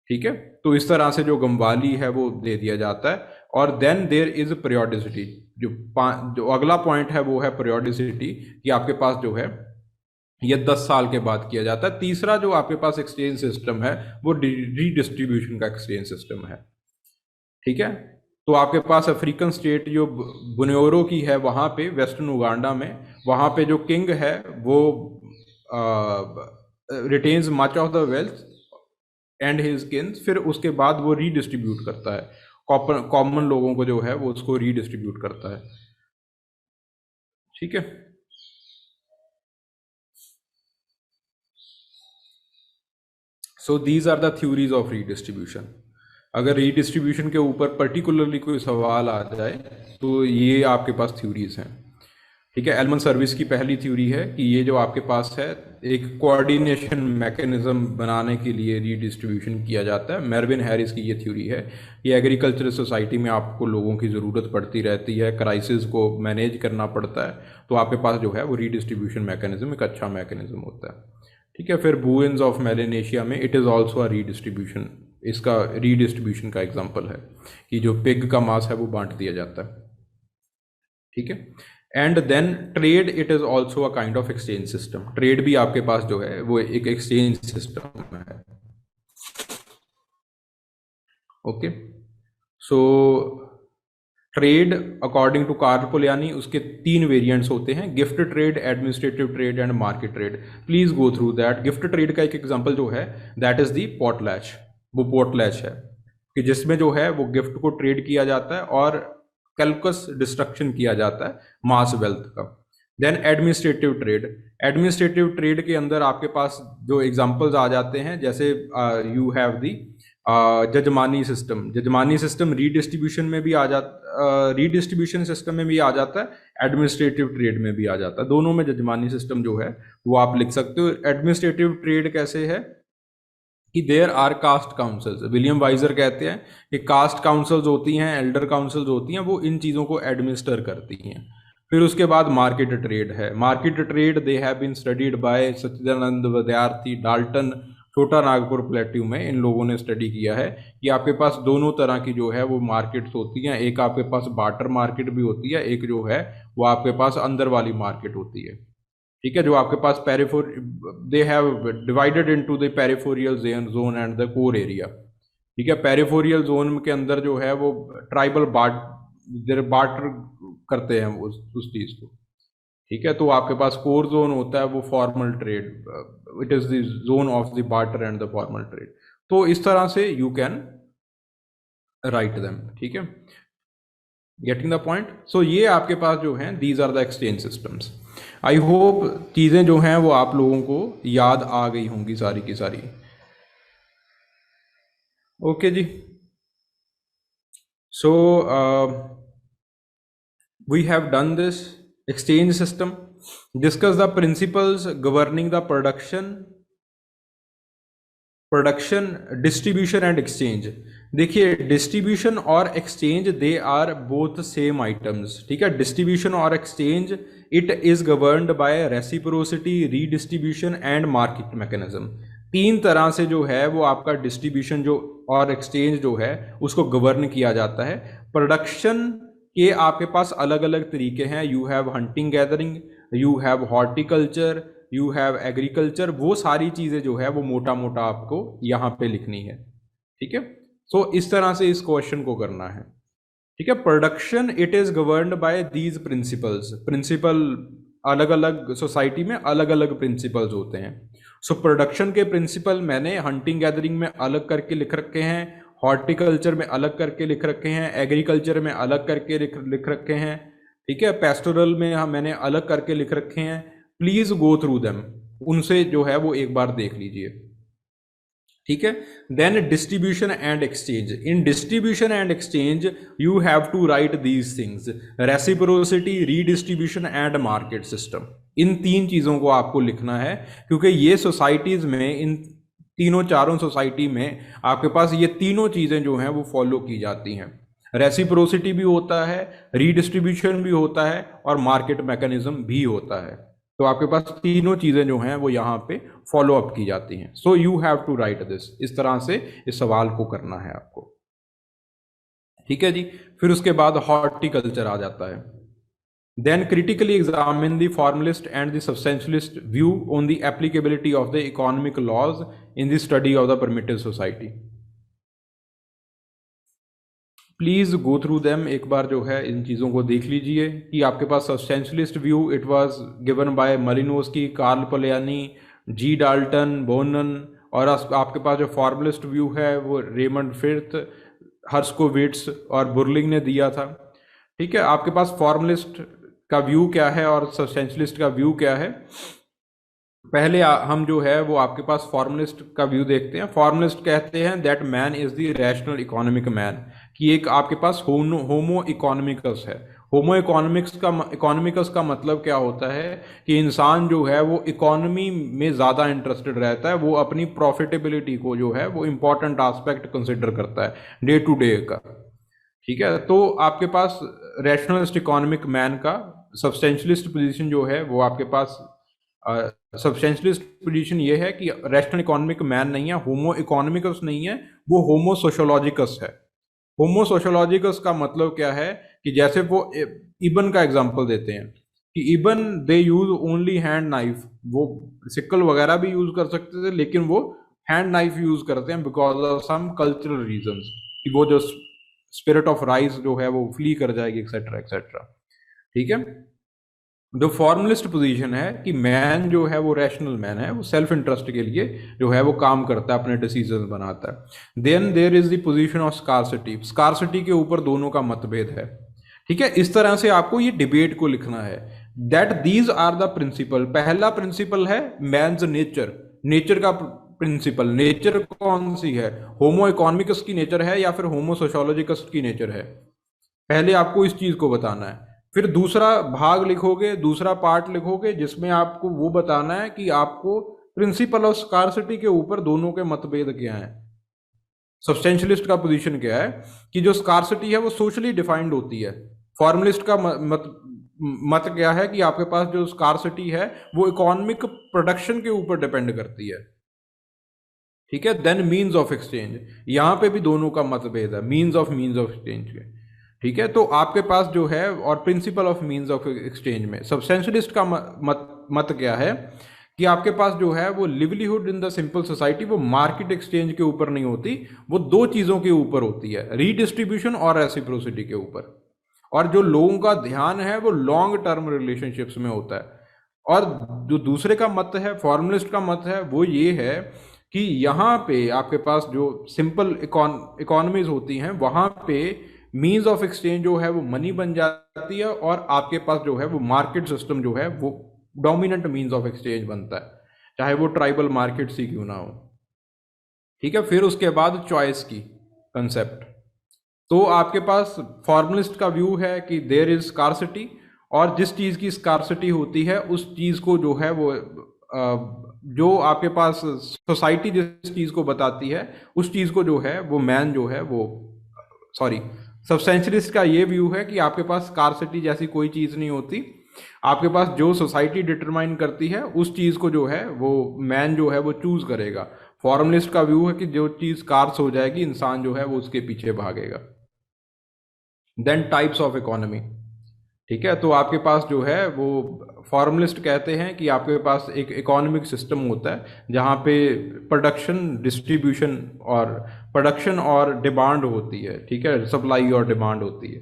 ठीक है। तो इस तरह से जो गमवाली है वो दे दिया जाता है। और देन देयर इज पीरियोडिसिटी। जो अगला पॉइंट है वो है पीरियोडिसिटी, कि आपके पास जो है ये 10 साल के बाद किया जाता है। तीसरा जो आपके पास एक्सचेंज सिस्टम है वो रीडिस्ट्रीब्यूशन का एक्सचेंज सिस्टम है, ठीक है। तो आपके पास अफ्रीकन स्टेट जो बुनेरो की है वहाँ पे वेस्टर्न उगांडा में, वहाँ पे जो किंग है वो retains much of the wealth and his Keynes, फिर उसके बाद वो रीडिस्ट्रीब्यूट करता है, कॉमन लोगों को जो है वो उसको रीडिस्ट्रीब्यूट करता है, ठीक है। So these are the theories of redistribution. अगर रीडिस्ट्रीब्यूशन के ऊपर पर्टिकुलरली कोई सवाल आ जाए तो ये आपके पास थ्योरीज हैं, ठीक है। एलमन सर्विस की पहली थ्योरी है कि ये जो आपके पास है एक कोऑर्डिनेशन मैकेनिज्म बनाने के लिए रीडिस्ट्रीब्यूशन किया जाता है। मेरविन हैरिस की ये थ्योरी है कि एग्रीकल्चरल सोसाइटी में आपको लोगों की ज़रूरत पड़ती रहती है, क्राइसिस को मैनेज करना पड़ता है, तो आपके पास जो है वो रीडिस्ट्रीब्यूशन मैकेनिज्म एक अच्छा मैकेनिज्म होता है, ठीक है। फिर बुएंस ऑफ मेलेनेशिया में it is also a redistribution, इसका रीडिस्ट्रीब्यूशन का एग्जाम्पल है कि जो पिग का मांस है वो बांट दिया जाता है, ठीक है। And then trade it is also a kind of exchange system. Trade भी आपके पास जो है वो एक एक्सचेंज सिस्टम है, okay. So trade according to Karl Polanyi उसके 3 वेरिएंट्स होते हैं, gift trade, administrative trade and market trade. Please go through that. Gift trade का एक एग्जांपल जो है दैट इज दी पोर्टलैच। वो पोर्टलैच है कि जिसमें जो है वो गिफ्ट को ट्रेड किया जाता है और कैलकुलस डिस्ट्रक्शन किया जाता है मास वेल्थ का। Then administrative trade, administrative trade के अंदर आपके पास जो एग्जांपल्स आ जाते हैं, जैसे you have the jajmani system, jajmani system redistribution में भी आ जाता, रीडिस्ट्रीब्यूशन सिस्टम में भी आ जाता है, एडमिनिस्ट्रेटिव ट्रेड में भी आ जाता है, दोनों में जजमानी सिस्टम जो है वो आप लिख सकते हो। एडमिनिस्ट्रेटिव ट्रेड कैसे है कि there are caste councils, William Wiser कहते हैं कि कास्ट काउंसिल्स होती हैं, एल्डर काउंसिल्स होती हैं, वो इन चीज़ों को एडमिनिस्टर करती हैं। फिर उसके बाद मार्केट ट्रेड है, market trade they have been studied by Sachchidananda Vidyarthi, Dalton, छोटा नागपुर प्लेट्यू में इन लोगों ने स्टडी किया है कि आपके पास दोनों तरह की जो है वो मार्केट्स होती हैं, एक आपके पास बार्टर मार्केट भी होती है, एक जो है वो आपके पास अंदर वाली मार्केट होती है, ठीक है, जो आपके पास periphery, they have divided into the peripheral zone and the core area, ठीक है। पेरिफोरियल जोन के अंदर जो है वो ट्राइबल बार्टर करते हैं उस चीज को, ठीक है। तो आपके पास कोर जोन होता है वो formal trade, it is the zone of the barter and the formal trade. तो इस तरह से यू कैन राइट देम, ठीक है, गेटिंग द पॉइंट। सो ये आपके पास जो है these are the exchange systems. I hope चीजें जो हैं वो आप लोगों को याद आ गई होंगी सारी की सारी। ओके जी, so we have done this exchange system, discuss the principles governing the production, distribution and exchange। देखिए डिस्ट्रीब्यूशन और exchange they are both same items, ठीक है। डिस्ट्रीब्यूशन और exchange it is governed by reciprocity, redistribution and market mechanism. तीन तरह से जो है वो आपका डिस्ट्रीब्यूशन जो और एक्सचेंज जो है उसको गवर्न किया जाता है। प्रोडक्शन के आपके पास अलग अलग तरीके हैं, you have hunting gathering, you have horticulture, you have agriculture, वो सारी चीज़ें जो है वो मोटा मोटा आपको यहाँ पे लिखनी है, ठीक है। सो इस तरह से इस क्वेश्चन को करना है, ठीक है। Production it is governed by these principles, principle अलग अलग सोसाइटी में अलग अलग प्रिंसिपल्स होते हैं। सो प्रोडक्शन के प्रिंसिपल मैंने हंटिंग गैदरिंग में अलग करके लिख रखे हैं, हॉर्टिकल्चर में अलग करके लिख रखे हैं, एग्रीकल्चर में अलग करके लिख रखे हैं, ठीक है। पेस्टोरल में मैंने अलग करके लिख रखे हैं। प्लीज गो थ्रू देम, उनसे जो है वो एक बार देख लीजिए, ठीक है। Then distribution and exchange, in distribution and exchange you have to write these things, reciprocity, redistribution and market system. इन तीन चीजों को आपको लिखना है, क्योंकि ये सोसाइटीज में, इन तीनों चारों सोसाइटी में आपके पास ये तीनों चीजें जो हैं वो फॉलो की जाती हैं। रेसिप्रोसिटी भी होता है, रीडिस्ट्रीब्यूशन भी होता है और मार्केट मैकेनिज्म भी होता है। तो आपके पास तीनों चीजें जो हैं वो यहाँ पे फॉलो अप की जाती हैं। So you have to write this, इस तरह से इस सवाल को करना है आपको, ठीक है जी। फिर उसके बाद हॉर्टिकल्चर आ जाता है। Then critically examine the formalist and the substantialist view on the applicability of the economic laws in the study of the primitive society. Please go through them, एक बार जो है इन चीज़ों को देख लीजिए कि आपके पास substantialist view it was given by Malinowski, Karl Polanyi, G Dalton, Bohannan, और आपके पास जो फॉर्मलिस्ट व्यू है वो रेमंड फिर्थ, हर्स्कोविट्स और बुर्लिंग ने दिया था, ठीक है। आपके पास फॉर्मलिस्ट का व्यू क्या है और सब्सटेंशियलिस्ट का व्यू क्या है। पहले हम जो है वो आपके पास फॉर्मलिस्ट का व्यू देखते हैं। फॉर्मलिस्ट कहते हैं that man is the rational economic man, कि एक आपके पास होमो इकोनॉमिकस है। होमो इकोनॉमिकस का मतलब क्या होता है कि इंसान जो है वो इकोनॉमी में ज़्यादा इंटरेस्टेड रहता है, वो अपनी प्रॉफिटेबिलिटी को जो है वो इम्पॉर्टेंट एस्पेक्ट कंसिडर करता है डे टू डे का, ठीक है। तो आपके पास रैशनलिस्ट इकोनॉमिक मैन का सब्सटेंशियलिस्ट पोजीशन जो है वो आपके पास सब्सटेंशियलिस्ट पोजीशन ये है कि रैशनल इकोनॉमिक मैन नहीं है, होमो इकोनॉमिकस नहीं है, वो होमो सोशियोलॉजिकस है। होमो सोशियोलॉजिकस का मतलब क्या है कि जैसे वो इबन का एग्जांपल देते हैं कि इबन दे यूज ओनली हैंड नाइफ, वो सिक्कल वगैरह भी यूज कर सकते थे लेकिन वो हैंड नाइफ यूज करते हैं because of some cultural reasons, कि वो जो स्पिरिट ऑफ राइस जो है वो फ्ली कर जाएगी एक्सेट्रा एक्सेट्रा, ठीक है। जो फॉर्मलिस्ट पोजीशन है कि मैन जो है वो रैशनल मैन है, वो सेल्फ इंटरेस्ट के लिए जो है वो काम करता है, अपने डिसीजन बनाता है। Then there is the position of scarcity, scarcity के ऊपर दोनों का मतभेद है ठीक है, इस तरह से आपको ये डिबेट को लिखना है। That these are the principle, पहला प्रिंसिपल है मैन्स नेचर, नेचर का प्रिंसिपल। नेचर कौन सी है, होमो इकोनॉमिकस की नेचर है या फिर होमो सोशियोलॉजिकस की नेचर है, पहले आपको इस चीज को बताना है। फिर दूसरा भाग लिखोगे, दूसरा पार्ट लिखोगे जिसमें आपको वो बताना है कि आपको प्रिंसिपल ऑफ स्कार्सिटी के ऊपर दोनों के मतभेद क्या है। सब्सटेंशियलिस्ट का पोजीशन क्या है कि जो स्कार्सिटी है वो सोशली डिफाइंड होती है। फॉर्मलिस्ट का मत क्या है कि आपके पास जो स्कार्सिटी है वो इकोनॉमिक प्रोडक्शन के ऊपर डिपेंड करती है। ठीक है, देन मीन्स ऑफ एक्सचेंज, यहां पे भी दोनों का मतभेद है, मीन्स ऑफ एक्सचेंज के। ठीक है, तो आपके पास जो है, और principle of means of exchange में सब्सटेंशियलिस्ट का मत क्या है कि आपके पास जो है वो livelihood in the simple society वो मार्केट एक्सचेंज के ऊपर नहीं होती, वो दो चीजों के ऊपर होती है, रीडिस्ट्रीब्यूशन और रेसिप्रोसिटी के ऊपर। और जो लोगों का ध्यान है वो लॉन्ग टर्म रिलेशनशिप्स में होता है। और जो दूसरे का मत है, फॉर्मलिस्ट का मत है, वो ये है कि यहाँ पे आपके पास जो सिंपल इकोनॉमीज होती हैं वहां पे मीन्स ऑफ एक्सचेंज जो है वो मनी बन जाती है, और आपके पास जो है वो मार्केट सिस्टम जो है वो डोमिनेंट मीन्स ऑफ एक्सचेंज बनता है, चाहे वो ट्राइबल मार्केट ही क्यों ना हो। ठीक है, फिर उसके बाद चॉइस की कंसेप्ट। तो आपके पास फॉर्मलिस्ट का व्यू है कि देयर इज स्कार्सिटी, और जिस चीज की स्कार्सिटी होती है उस चीज को जो है वो जो आपके पास सोसाइटी जिस चीज को बताती है उस चीज को जो है वो मैन जो है वो, सॉरी, सब्सटेंशियलिस्ट का ये व्यू है कि आपके पास स्कार्सिटी जैसी कोई चीज नहीं होती, आपके पास जो सोसाइटी डिटरमाइन करती है उस चीज को जो है वो मैन जो है वो चूज करेगा। फॉर्मलिस्ट का व्यू है कि जो चीज स्कार्स हो जाएगी इंसान जो है वो उसके पीछे भागेगा। Then types of economy. ठीक है, तो आपके पास जो है वो फॉर्मलिस्ट कहते हैं कि आपके पास एक इकोनॉमिक सिस्टम होता है जहाँ पे प्रोडक्शन, डिस्ट्रीब्यूशन और डिमांड होती है। ठीक है, सप्लाई और डिमांड होती है।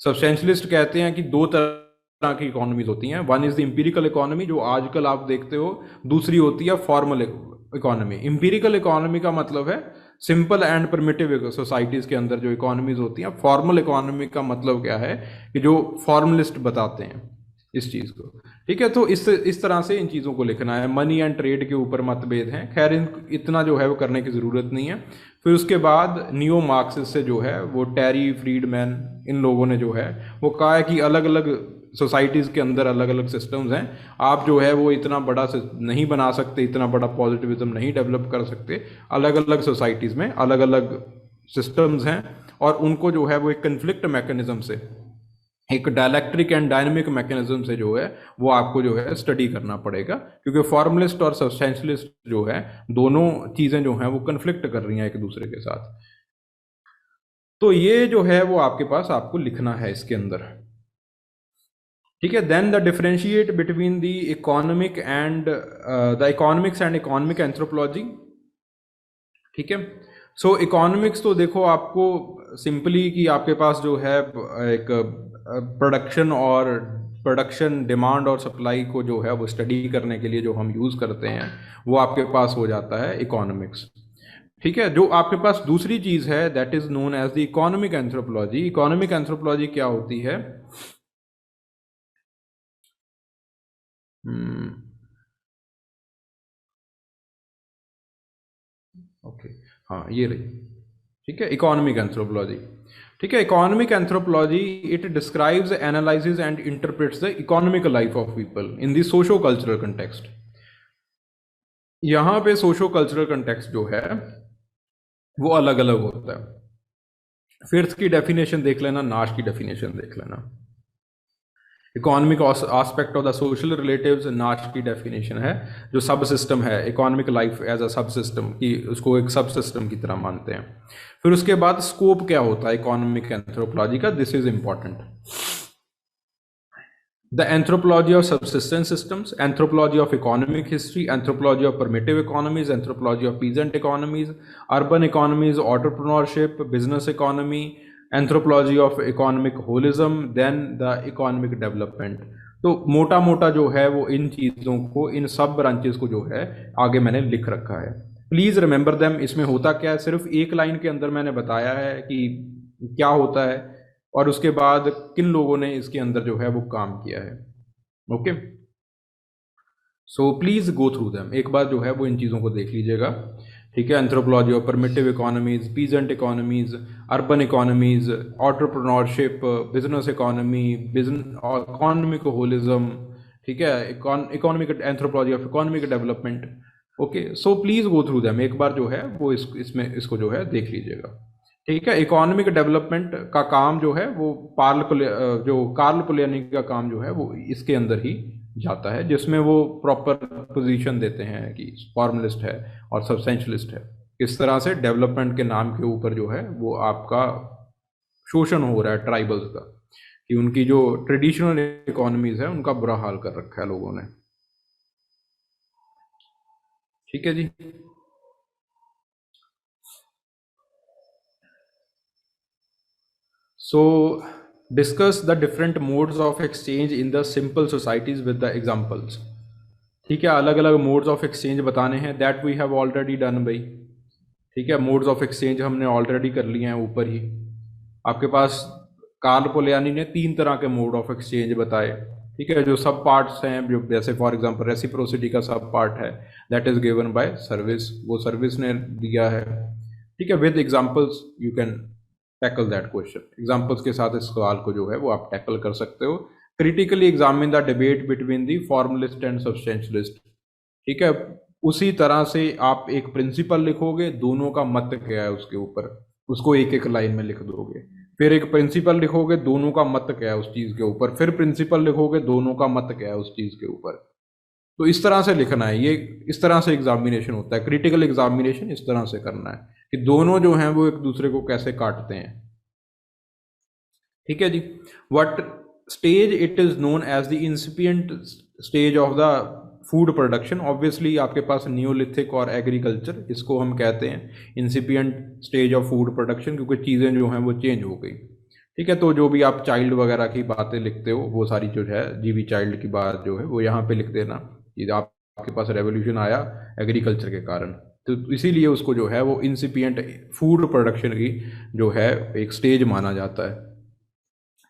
सब्सटेंशियलिस्ट कहते हैं कि दो तरह की इकोनॉमीज होती हैं, one is the empirical economy जो आजकल आप देखते हो, दूसरी होती है फॉर्मल इकोनॉमी। इंपीरिकल इकोनॉमी का मतलब है सिंपल एंड प्रिमिटिव सोसाइटीज के अंदर जो इकोनॉमीज होती हैं। फॉर्मल इकोनॉमी का मतलब क्या है कि जो फॉर्मलिस्ट बताते हैं इस चीज को। ठीक है, तो इस तरह से इन चीजों को लिखना है। मनी एंड ट्रेड के ऊपर मतभेद हैं, खैर इतना जो है वो करने की जरूरत नहीं है। फिर उसके बाद नियो मार्क्सिस्ट से जो है वो टेरी, फ्रीडमैन, इन लोगों ने जो है वो कहा है कि अलग अलग सोसाइटीज़ के अंदर अलग अलग सिस्टम्स हैं, आप जो है वो इतना बड़ा नहीं बना सकते, इतना बड़ा पॉजिटिविज्म नहीं डेवलप कर सकते। अलग अलग सोसाइटीज़ में अलग अलग सिस्टम्स हैं, और उनको जो है वो एक कन्फ्लिक्ट मैकेनिज्म से, एक डायलैक्ट्रिक एंड डायनेमिक मैकेनिज्म से जो है वो आपको जो है स्टडी करना पड़ेगा, क्योंकि फॉर्मलिस्ट और सब्सटेंशियलिस्ट जो है दोनों चीज़ें जो हैं वो कन्फ्लिक्ट कर रही हैं एक दूसरे के साथ। तो ये जो है वो आपके पास आपको लिखना है इसके अंदर। ठीक है, then the differentiate between the economic and the economics and economic anthropology. ठीक है, सो इकोनॉमिक्स तो देखो आपको सिंपली कि आपके पास जो है एक प्रोडक्शन, डिमांड और सप्लाई को जो है वो स्टडी करने के लिए जो हम यूज़ करते हैं वो आपके पास हो जाता है इकोनॉमिक्स। ठीक है, जो आपके पास दूसरी चीज़ है that is known as the economic anthropology. Economic anthropology क्या होती है? ओके, हाँ ये रही। ठीक है, इकोनॉमिक एंथ्रोपोलॉजी। ठीक है, economic anthropology it describes, analyses and interprets the economic life of people in the socio cultural context. यहाँ पे सोशो कल्चरल कंटेक्स्ट जो है वो अलग अलग होता है। फिर्थ की डेफिनेशन देख लेना, नाश की डेफिनेशन देख लेना। Economic aspect of the social relatives, नाश की डेफिनेशन है जो सब सिस्टम है, इकोनॉमिक लाइफ एज अ सब सिस्टम, की उसको एक सब सिस्टम की तरह मानते हैं। फिर उसके बाद स्कोप क्या होता है इकोनॉमिक एंथ्रोपोलॉजी का, this is important. The anthropology of subsistence systems, anthropology of economic history, anthropology of primitive economies, anthropology of peasant economies, urban economies, entrepreneurship, business economy, anthropology of economic holism, then the economic development। तो मोटा मोटा जो है वो इन चीज़ों को, इन सब branches को जो है आगे मैंने लिख रखा है। Please remember them. इसमें होता क्या है, सिर्फ एक लाइन के अंदर मैंने बताया है कि क्या होता है और उसके बाद किन लोगों ने इसके अंदर जो है वो काम किया है। Okay, so please go through them, एक बार जो है वो इन चीज़ों को देख लीजिएगा। ठीक है, anthropology of primitive economies, peasant economies, urban economies, entrepreneurship, business economy, economic holism, ठीक है, economic anthropology of economic development. Okay, so please go through them, एक बार जो है वो इसमें इसको जो है देख लीजिएगा। ठीक है, इकोनॉमिक डेवलपमेंट का काम जो है वो कार्ल पोलैनी का काम जो है वो इसके अंदर ही जाता है, जिसमें वो प्रॉपर पोजीशन देते हैं कि फॉर्मलिस्ट है और सब्सटेंशलिस्ट है। किस तरह से डेवलपमेंट के नाम के ऊपर जो है वो आपका शोषण हो रहा है ट्राइबल्स का, कि उनकी जो ट्रेडिशनल इकोनॉमीज है उनका बुरा हाल कर रखा है लोगों ने। ठीक है जी। So discuss the different modes of exchange in the simple societies with the examples। ठीक है, अलग अलग मोड्स ऑफ एक्सचेंज बताने हैं, that we have already done भाई। ठीक है, मोड्स ऑफ एक्सचेंज हमने ऑलरेडी कर लिए हैं ऊपर ही। आपके पास कार्ल पोलैनी ने 3 तरह के मोड ऑफ एक्सचेंज बताए। ठीक है, जो सब पार्ट्स हैं, जो जैसे फॉर एग्जांपल रेसिप्रोसिटी का सब पार्ट है, that is given by service, वो सर्विस ने दिया है। ठीक है, with examples you can tackle that question, examples के साथ इस सवाल को जो है वो आप टैकल कर सकते हो। Critically examine the debate between the formalist and substantialist. ठीक है, उसी तरह से आप एक प्रिंसिपल लिखोगे, दोनों का मत क्या है उसके ऊपर, उसको एक एक लाइन में लिख दोगे। फिर एक प्रिंसिपल लिखोगे, दोनों का मत क्या है उस चीज के ऊपर, फिर प्रिंसिपल लिखोगे, दोनों का मत क्या है उस चीज के ऊपर। तो इस तरह से लिखना है, ये इस तरह से एग्जामिनेशन होता है। क्रिटिकल एग्जामिनेशन इस तरह से करना है कि दोनों जो हैं वो एक दूसरे को कैसे काटते हैं। ठीक है जी। What stage it is known as the incipient stage of the food production. Obviously आपके पास न्यूलिथिक और एग्रीकल्चर, इसको हम कहते हैं incipient stage of food production, क्योंकि चीज़ें जो हैं वो चेंज हो गई। ठीक है, तो जो भी आप चाइल्ड वगैरह की बातें लिखते हो, वो सारी जो है जीवी चाइल्ड की बात जो है वो यहाँ पे लिख देना कि आपके पास रेवोल्यूशन आया एग्रीकल्चर के कारण, तो इसीलिए उसको जो है वो इंसिपिएंट फूड प्रोडक्शन की जो है एक स्टेज माना जाता है।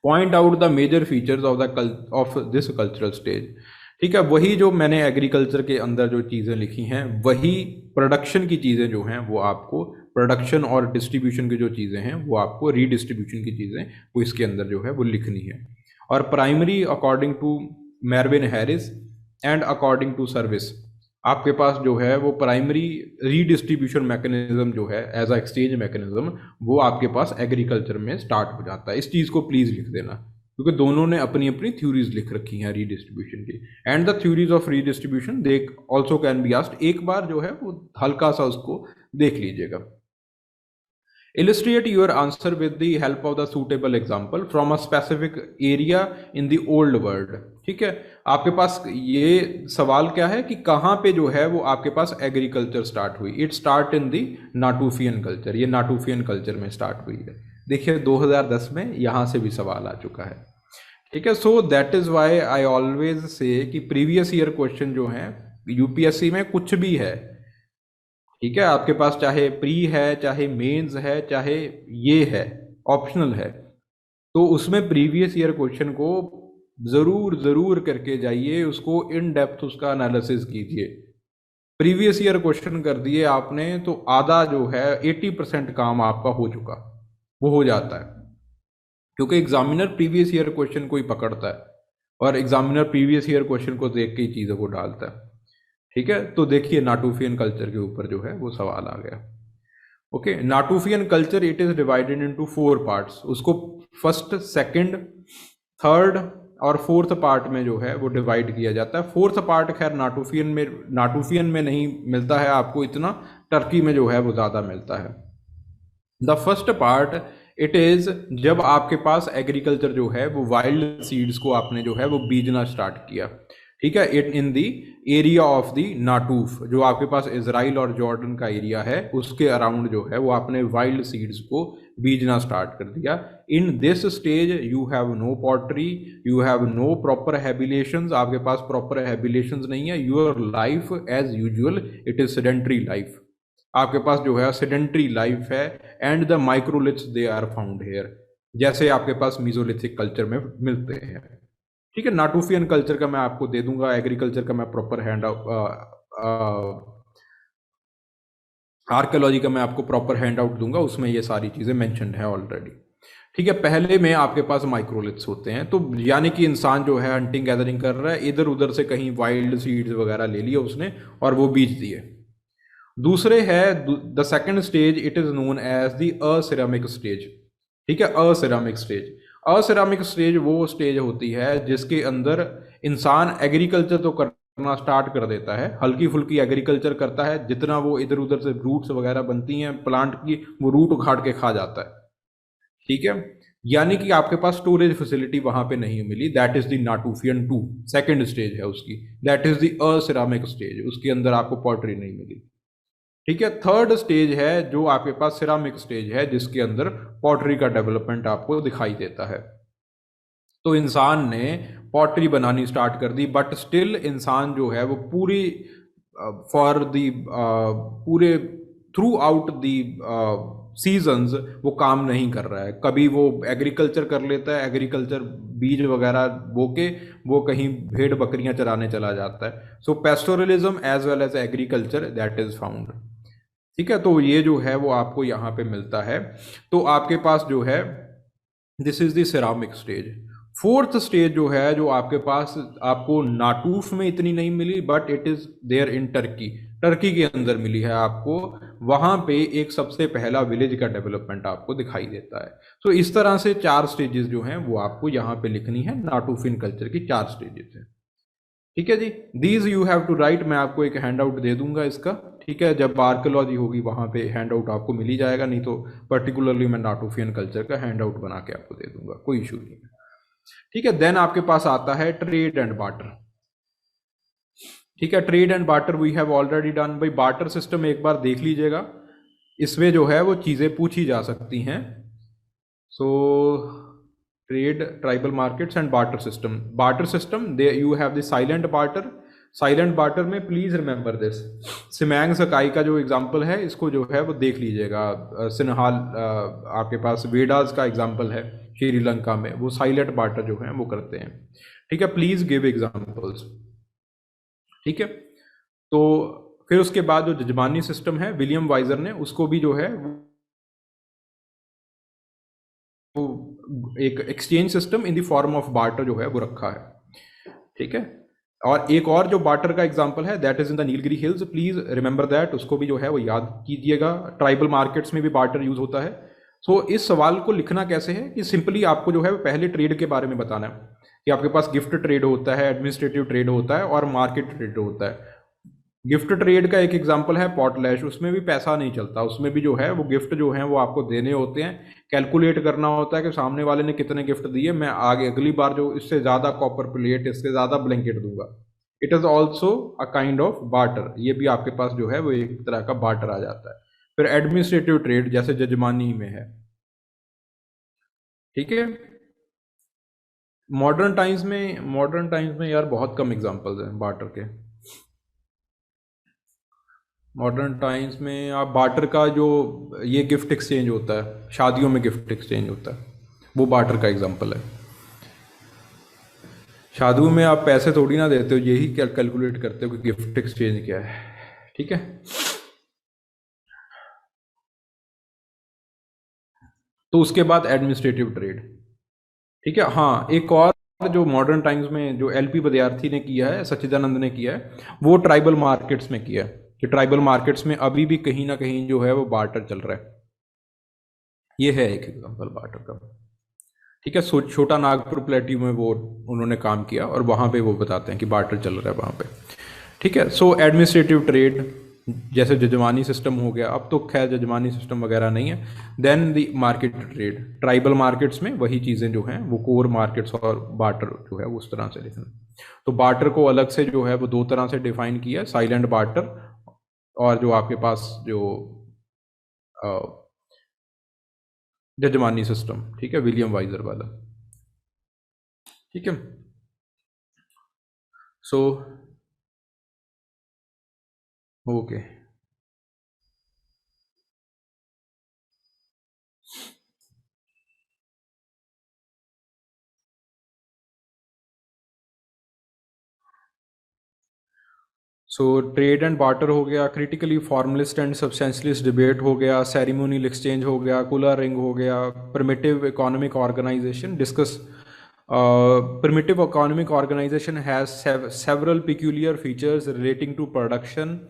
Point out the major features of this cultural stage. ठीक है, वही जो मैंने एग्रीकल्चर के अंदर जो चीज़ें लिखी हैं, वही प्रोडक्शन की चीज़ें जो हैं वो आपको, प्रोडक्शन और डिस्ट्रीब्यूशन की जो चीज़ें हैं वो आपको, रीडिस्ट्रीब्यूशन की चीज़ें वो इसके अंदर जो है वो लिखनी है। और primary according to Marvin Harris and according to Service, आपके पास जो है वो प्राइमरी रीडिस्ट्रीब्यूशन मैकेनिज्म जो है एज अ एक्सचेंज मैकेनिज्म, वो आपके पास एग्रीकल्चर में स्टार्ट हो जाता है। इस चीज़ को प्लीज़ लिख देना, क्योंकि दोनों ने अपनी अपनी थ्योरीज लिख रखी हैं रीडिस्ट्रीब्यूशन की। And the theories of redistribution they also can be asked, एक बार जो है वो हल्का सा उसको देख लीजिएगा। Illustrate your answer with the help of the suitable example from a specific area in the old world। ठीक है, आपके पास ये सवाल क्या है कि कहाँ पे जो है वो आपके पास एग्रीकल्चर स्टार्ट हुई। It start in the Natufian culture, ये नाटूफियन कल्चर में स्टार्ट हुई है। देखिए 2010 में यहाँ से भी सवाल आ चुका है। ठीक है, so that is why I always say कि प्रीवियस ईयर क्वेश्चन जो है यूपीएससी में कुछ भी है, ठीक है, आपके पास चाहे प्री है, चाहे मेंस है, चाहे ये है ऑप्शनल है, तो उसमें प्रीवियस ईयर क्वेश्चन को जरूर करके जाइए, उसको इन डेप्थ उसका एनालिसिस कीजिए। प्रीवियस ईयर क्वेश्चन कर दिए आपने तो आधा जो है 80% काम आपका हो चुका, वो हो जाता है, क्योंकि एग्जामिनर प्रीवियस ईयर क्वेश्चन को ही पकड़ता है और एग्जामिनर प्रीवियस ईयर क्वेश्चन को देख के ही चीज़ों को डालता है। ठीक है, तो देखिए नाटूफियन कल्चर के ऊपर जो है वो सवाल आ गया। Okay, Natufian culture it is divided into 4 parts. उसको फर्स्ट, सेकंड, थर्ड और फोर्थ पार्ट में जो है वो डिवाइड किया जाता है। फोर्थ पार्ट खैर नाटूफियन में नहीं मिलता है आपको इतना, टर्की में जो है वो ज़्यादा मिलता है। The first part it is जब आपके पास एग्रीकल्चर जो है वो वाइल्ड सीड्स को आपने जो है वो बीजना स्टार्ट किया। ठीक है, it in the area of the Natuf, जो आपके पास इजराइल और जॉर्डन का एरिया है, उसके अराउंड जो है वो आपने वाइल्ड सीड्स को बीजना स्टार्ट कर दिया। In this stage you have no pottery, you have no proper habitations, आपके पास प्रॉपर हैबिलेशंस नहीं है। Your life as usual it is sedentary life, आपके पास जो है सेडेंट्री लाइफ है। And the microliths they are found here, जैसे आपके पास मीजोलिथिक कल्चर में मिलते हैं। ठीक है, नाटुफियन कल्चर का मैं आपको दे दूंगा, एग्रीकल्चर का मैं प्रॉपर हैंड आर्कियोलॉजी का मैं आपको प्रॉपर हैंड आउट दूंगा, उसमें ये सारी चीज़ें मेंशन्ड है ऑलरेडी। ठीक है, पहले में आपके पास माइक्रोलिथ्स होते हैं, तो यानी कि इंसान जो है हंटिंग गैदरिंग कर रहा है, इधर उधर से कहीं वाइल्ड सीड्स वगैरह ले लिए उसने और वो बीज दिए। दूसरे है the second stage, it is known as the aceramic stage. ठीक है, असिरामिक स्टेज। असिरामिक स्टेज वो स्टेज होती है जिसके अंदर इंसान एग्रीकल्चर तो करना स्टार्ट कर देता है, हल्की फुल्की एग्रीकल्चर करता है, जितना वो इधर उधर से रूट्स वगैरह बनती हैं प्लांट की, वो रूट उखाड़ के खा जाता है। ठीक है, यानी कि आपके पास स्टोरेज फैसिलिटी वहां पे नहीं मिली, that is the Natufian two, second stage है उसकी, that is the aceramic stage, उसके अंदर आपको पॉटरी नहीं मिली। ठीक है, थर्ड स्टेज है जो आपके पास सिरामिक स्टेज है, जिसके अंदर पॉटरी का डेवलपमेंट आपको दिखाई देता है। तो इंसान ने पॉटरी बनानी स्टार्ट कर दी, बट स्टिल इंसान जो है वो पूरी फॉर दी पूरे थ्रू आउट दी सीजन्स वो काम नहीं कर रहा है। कभी वो एग्रीकल्चर कर लेता है, एग्रीकल्चर बीज वगैरह बो के वो कहीं भेड़ बकरियां चराने चला जाता है। So pastoralism as well as agriculture that is found. ठीक है, तो ये जो है वो आपको यहाँ पे मिलता है। तो आपके पास जो है this is the ceramic stage. Fourth stage जो है, जो आपके पास आपको नाटूफ में इतनी नहीं मिली, but it is there in Turkey, Turkey के अंदर मिली है आपको। वहां पे एक सबसे पहला विलेज का डेवलपमेंट आपको दिखाई देता है। तो इस तरह से चार स्टेजेस जो हैं वो आपको यहाँ पे लिखनी है, नाटूफिन कल्चर की चार स्टेजेस है। ठीक है जी, these you have to write, मैं आपको एक हैंड आउट दे दूंगा इसका। ठीक है, जब आर्कोलॉजी होगी वहां पे हैंड आउट आपको मिल ही जाएगा, नहीं तो पर्टिकुलरली मैं नाटोफियन कल्चर का हैंड आउट बना के आपको दे दूंगा, कोई इशू नहीं है। ठीक है, देन आपके पास आता है ट्रेड एंड बार्टर। ठीक है, trade and barter we have already done. भाई बार्टर सिस्टम एक बार देख लीजिएगा, इसमें जो है वो चीज़ें पूछी जा सकती हैं। So trade, tribal markets and barter system. Barter system, they you have the silent barter. Silent barter में प्लीज रिमेंबर दिस, सिमैंग सकाई का जो एग्जांपल है इसको जो है वो देख लीजिएगा। सिनहाल आपके पास वेडास का एग्जांपल है, श्रीलंका में वो साइलेंट बार्टर जो है वो करते हैं। ठीक है, प्लीज गिव एग्जांपल्स। ठीक है, तो फिर उसके बाद जो जजमानी सिस्टम है, विलियम वाइजर ने उसको भी जो है एक exchange system in the form of barter जो है वो रखा है। ठीक है, और एक और जो बार्टर का एग्जांपल है that is in the Nilgiri hills, please remember that, उसको भी जो है वो याद कीजिएगा। ट्राइबल मार्केट्स में भी बार्टर यूज होता है। सो इस सवाल को लिखना कैसे है कि सिंपली आपको जो है पहले ट्रेड के बारे में बताना है कि आपके पास गिफ्ट ट्रेड होता है, एडमिनिस्ट्रेटिव ट्रेड होता है और मार्केट ट्रेड होता है। गिफ्ट ट्रेड का एक एग्जांपल है पॉटलैश, उसमें भी पैसा नहीं चलता, उसमें भी जो है वो गिफ्ट जो है वो आपको देने होते हैं, कैलकुलेट करना होता है कि सामने वाले ने कितने गिफ्ट दिए, मैं आगे अगली बार जो इससे ज़्यादा कॉपर प्लेट, इससे ज़्यादा ब्लैंकेट दूंगा। It is also a kind of barter, ये भी आपके पास जो है वो एक तरह का बार्टर आ जाता है। फिर एडमिनिस्ट्रेटिव ट्रेड जैसे जजमानी में है। ठीक है, मॉडर्न टाइम्स में यार बहुत कम एग्जांपल्स हैं बार्टर के। मॉडर्न टाइम्स में आप बार्टर का जो ये गिफ्ट एक्सचेंज होता है, शादियों में गिफ्ट एक्सचेंज होता है, वो बार्टर का एग्जांपल है। शादियों में आप पैसे थोड़ी ना देते हो, यही कैलकुलेट करते हो कि गिफ्ट एक्सचेंज क्या है। ठीक है, तो उसके बाद एडमिनिस्ट्रेटिव ट्रेड। ठीक है, हाँ एक और जो मॉडर्न टाइम्स में जो एलपी विद्यार्थी ने किया है, सच्चिदानंद ने किया है, वो ट्राइबल मार्केट्स में किया है कि ट्राइबल मार्केट्स में अभी भी कहीं ना कहीं जो है वो बार्टर चल रहा है। ये है एक एग्जांपल बार्टर का। ठीक है, छोटा नागपुर प्लेट्यू में वो उन्होंने काम किया और वहाँ पे वो बताते हैं कि बार्टर चल रहा है वहाँ पे। ठीक है, सो एडमिनिस्ट्रेटिव ट्रेड जैसे जजमानी सिस्टम हो गया, अब तो खैर जजमानी सिस्टम वगैरह नहीं है। Then the market trade, tribal markets में वही चीज़ें जो हैं वो कोर मार्केट्स और बार्टर जो है उस तरह से लिखना। तो बार्टर को अलग से जो है वो दो तरह से डिफाइन किया, साइलेंट बार्टर और जो आपके पास जो जजमानी सिस्टम। ठीक है, विलियम वाइजर वाला। ठीक है, so okay. So trade and barter हो गया, क्रिटिकली फॉर्मलिस्ट एंड सब्सटेंशियलिस्ट डिबेट हो गया, सेरेमोनियल एक्सचेंज हो गया, कूलर रिंग हो गया, primitive economic organization discuss. Primitive economic organization has several peculiar features relating to production,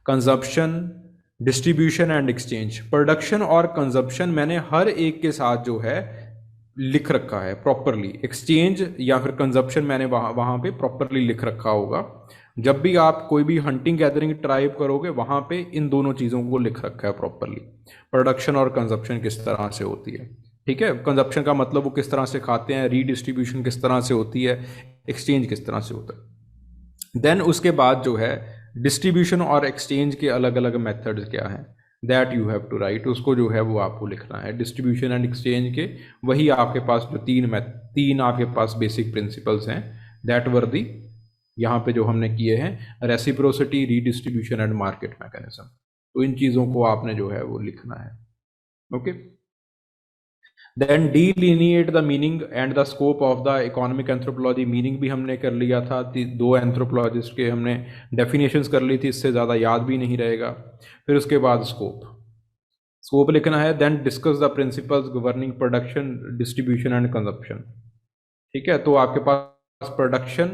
consumption, distribution and exchange. Production और consumption मैंने हर एक के साथ जो है लिख रखा है प्रॉपरली। एक्सचेंज या फिर कंजप्शन मैंने वहाँ पे प्रॉपरली लिख रखा होगा। जब भी आप कोई भी हंटिंग गैदरिंग ट्राइब करोगे वहाँ पे इन दोनों चीज़ों को लिख रखा है प्रॉपरली, प्रोडक्शन और कंजप्शन किस तरह से होती है। ठीक है, कंजप्शन का मतलब वो किस तरह से खाते हैं, रीडिस्ट्रीब्यूशन किस तरह से होती है, एक्सचेंज किस तरह से होता है। देन उसके बाद जो है डिस्ट्रीब्यूशन और एक्सचेंज के अलग अलग मेथड्स क्या हैं, that you have to write, उसको जो है वो आपको लिखना है। डिस्ट्रीब्यूशन एंड एक्सचेंज के वही आपके पास जो तीन आपके पास बेसिक प्रिंसिपल्स हैं, दैट वर दी यहाँ पे जो हमने किए हैं, reciprocity, redistribution and market mechanism. तो इन चीज़ों को आपने जो है वो लिखना है। Okay, then delineate the meaning and the scope of the economic anthropology. Meaning भी हमने कर लिया था, 2 एंथ्रोपोलॉजिस्ट के हमने डेफिनेशंस कर ली थी, इससे ज़्यादा याद भी नहीं रहेगा। फिर उसके बाद स्कोप लिखना है। Then discuss the principles governing production, distribution and consumption. ठीक है, तो आपके पास प्रोडक्शन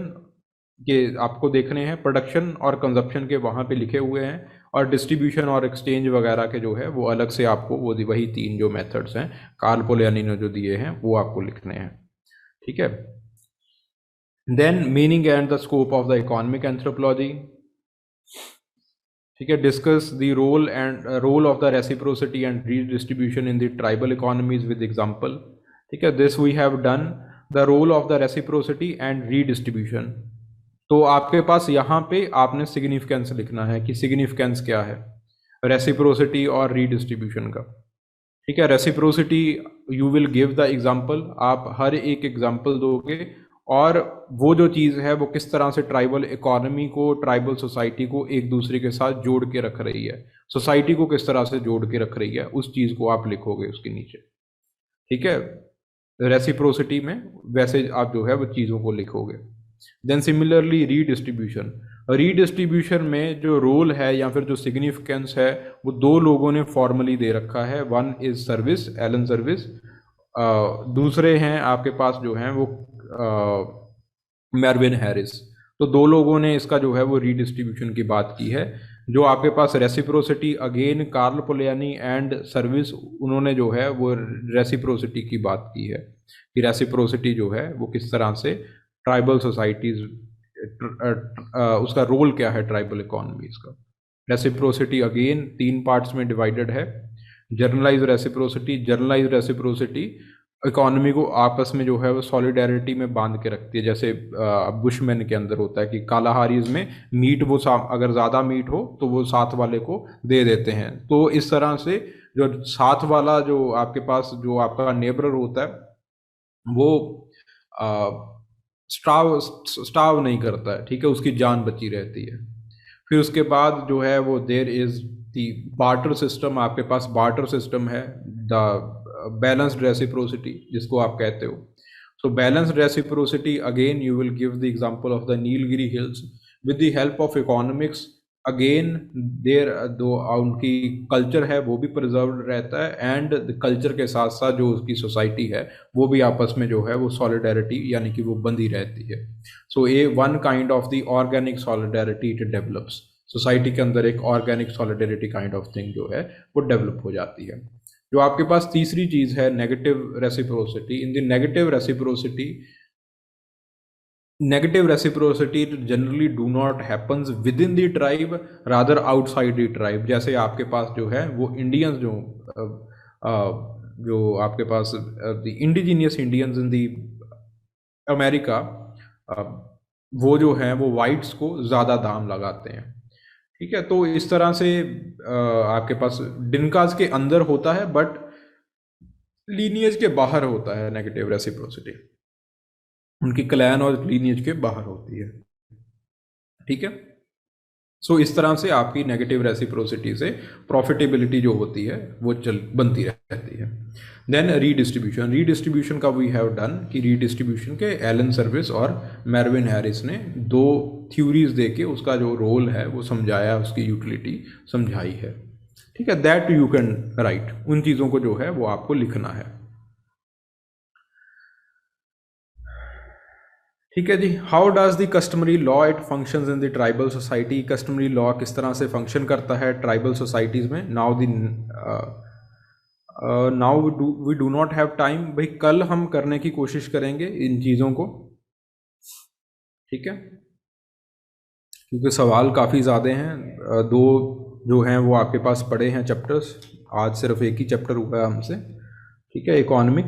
के आपको देखने हैं, प्रोडक्शन और कंजप्शन के वहाँ पे लिखे हुए हैं, और डिस्ट्रीब्यूशन और एक्सचेंज वगैरह के जो है वो अलग से आपको वो वही 3 जो मेथड्स हैं कार्ल पोलैनी ने जो दिए हैं वो आपको लिखने हैं। ठीक है, then meaning and the scope of the economic anthropology. ठीक है, discuss the role of the reciprocity and redistribution in the tribal economies with example. ठीक है, this we have done the role of the reciprocity and redistribution. तो आपके पास यहाँ पे आपने significance लिखना है कि सिग्निफिकेंस क्या है रेसिप्रोसिटी और रीडिस्ट्रीब्यूशन का। ठीक है, reciprocity you will give the example, आप हर एक एग्जांपल दोगे, और वो जो चीज़ है वो किस तरह से ट्राइबल इकोनॉमी को, ट्राइबल सोसाइटी को एक दूसरे के साथ जोड़ के रख रही है, सोसाइटी को किस तरह से जोड़ के रख रही है, उस चीज़ को आप लिखोगे उसके नीचे। ठीक है, रेसिप्रोसिटी में वैसे आप जो है वो चीज़ों को लिखोगे। देन सिमिलरली रीडिस्ट्रीब्यूशन में जो रोल है या फिर जो सिग्निफिकेंस है वो 2 लोगों ने फॉर्मली दे रखा है। One is Service, Elman Service, दूसरे हैं आपके पास जो हैं वो मेरविन हैरिस। तो 2 लोगों ने इसका जो है वो रीडिस्ट्रीब्यूशन की बात की है। जो आपके पास reciprocity, again Karl Polanyi and service, उन्होंने जो है वो रेसिप्रोसिटी की बात की है कि रेसिप्रोसिटी जो है वो किस तरह से ट्राइबल सोसाइटीज, उसका रोल क्या है ट्राइबल इकोनॉमीज का। रेसिप्रोसिटी अगेन 3 पार्ट्स में डिवाइडेड है। जर्नलाइज रेसिप्रोसिटी इकोनॉमी को आपस में जो है वो सॉलिडेरिटी में बांध के रखती है। जैसे बुशमैन के अंदर होता है कि कालाहारीज में मीट वो अगर ज़्यादा मीट हो तो वो साथ वाले को दे देते हैं। तो इस तरह से जो साथ वाला जो आपके पास जो आपका नेबर होता है वो स्टाव नहीं करता है। ठीक है, उसकी जान बची रहती है। फिर उसके बाद जो है वो there is the barter system, आपके पास बार्टर सिस्टम है, द बैलेंस्ड रेसिप्रोसिटी जिसको आप कहते हो। So balanced reciprocity again you will give the example of the Nilgiri hills with the help of economics. Again there though उनकी कल्चर है वो भी प्रिजर्व रहता है, एंड कल्चर के साथ साथ जो उसकी सोसाइटी है वो भी आपस में जो है वो सॉलिडेरिटी यानी कि वो बंधी रहती है। So a one kind of the organic solidarity it develops, society के अंदर एक organic solidarity kind of thing जो है वो डेवलप हो जाती है। जो आपके पास तीसरी चीज़ है negative reciprocity. In the negative reciprocity generally do not happens within the tribe, rather outside the tribe। जैसे आपके पास जो है वो इंडियंस जो आपके पास the indigenous Indians in the America, वो जो है वो वाइट्स को ज़्यादा दाम लगाते हैं। ठीक है, तो इस तरह से आपके पास डिनकाज के अंदर होता है बट लीनियज के बाहर होता है नेगेटिव रेसिप्रोसिटी, उनकी क्लैन और लीनियज के बाहर होती है। ठीक है, सो इस तरह से आपकी नेगेटिव रेसिप्रोसिटी से प्रॉफिटेबिलिटी जो होती है वो बनती रहती है। देन रीडिस्ट्रीब्यूशन का वी हैव डन कि रीडिस्ट्रीब्यूशन के एलन सर्विस और मेरविन हैरिस ने 2 थ्योरीज देके उसका जो रोल है वो समझाया, उसकी यूटिलिटी समझाई है। ठीक है, दैट यू कैन राइट, उन चीज़ों को जो है वो आपको लिखना है। ठीक है जी। How does the customary law it functions in the tribal society, customary law किस तरह से फंक्शन करता है ट्राइबल सोसाइटीज़ में। Now we do not have time, भाई कल हम करने की कोशिश करेंगे इन चीज़ों को, ठीक है, क्योंकि सवाल काफ़ी ज़्यादा हैं। दो जो हैं वो आपके पास पड़े हैं चैप्टर्स, आज सिर्फ एक ही चैप्टर हुआ है हमसे, ठीक है, इकोनॉमिक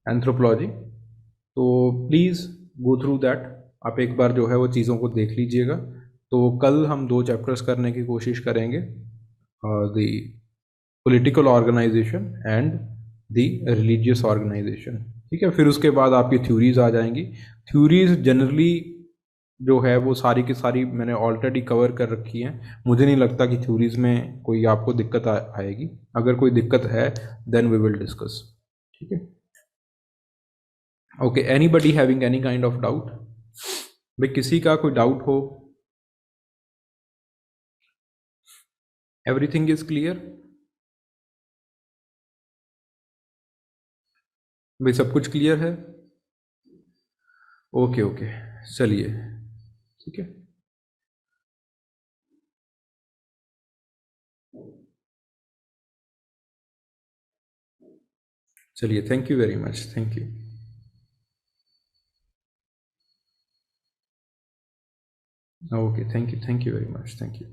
एंथ्रोपोलॉजी। तो प्लीज़ गो थ्रू दैट, आप एक बार जो है वो चीज़ों को देख लीजिएगा। तो कल हम 2 चैप्टर्स करने की कोशिश करेंगे, the political organization and the religious organization, ठीक है। फिर उसके बाद आपकी थ्योरीज आ जाएंगी। थ्योरीज जनरली जो है वो सारी की सारी मैंने ऑलरेडी कवर कर रखी हैं, मुझे नहीं लगता कि थ्योरीज में कोई आपको दिक्कत आएगी। अगर कोई दिक्कत है देन वी विल डिस्कस, ठीक है। Okay, anybody having any kind of doubt, भाई किसी का कोई डाउट हो? Everything is clear? भाई सब कुछ क्लियर है? ओके ओके, चलिए, ठीक है। चलिए, thank you very much, thank you. Okay, thank you very much, thank you.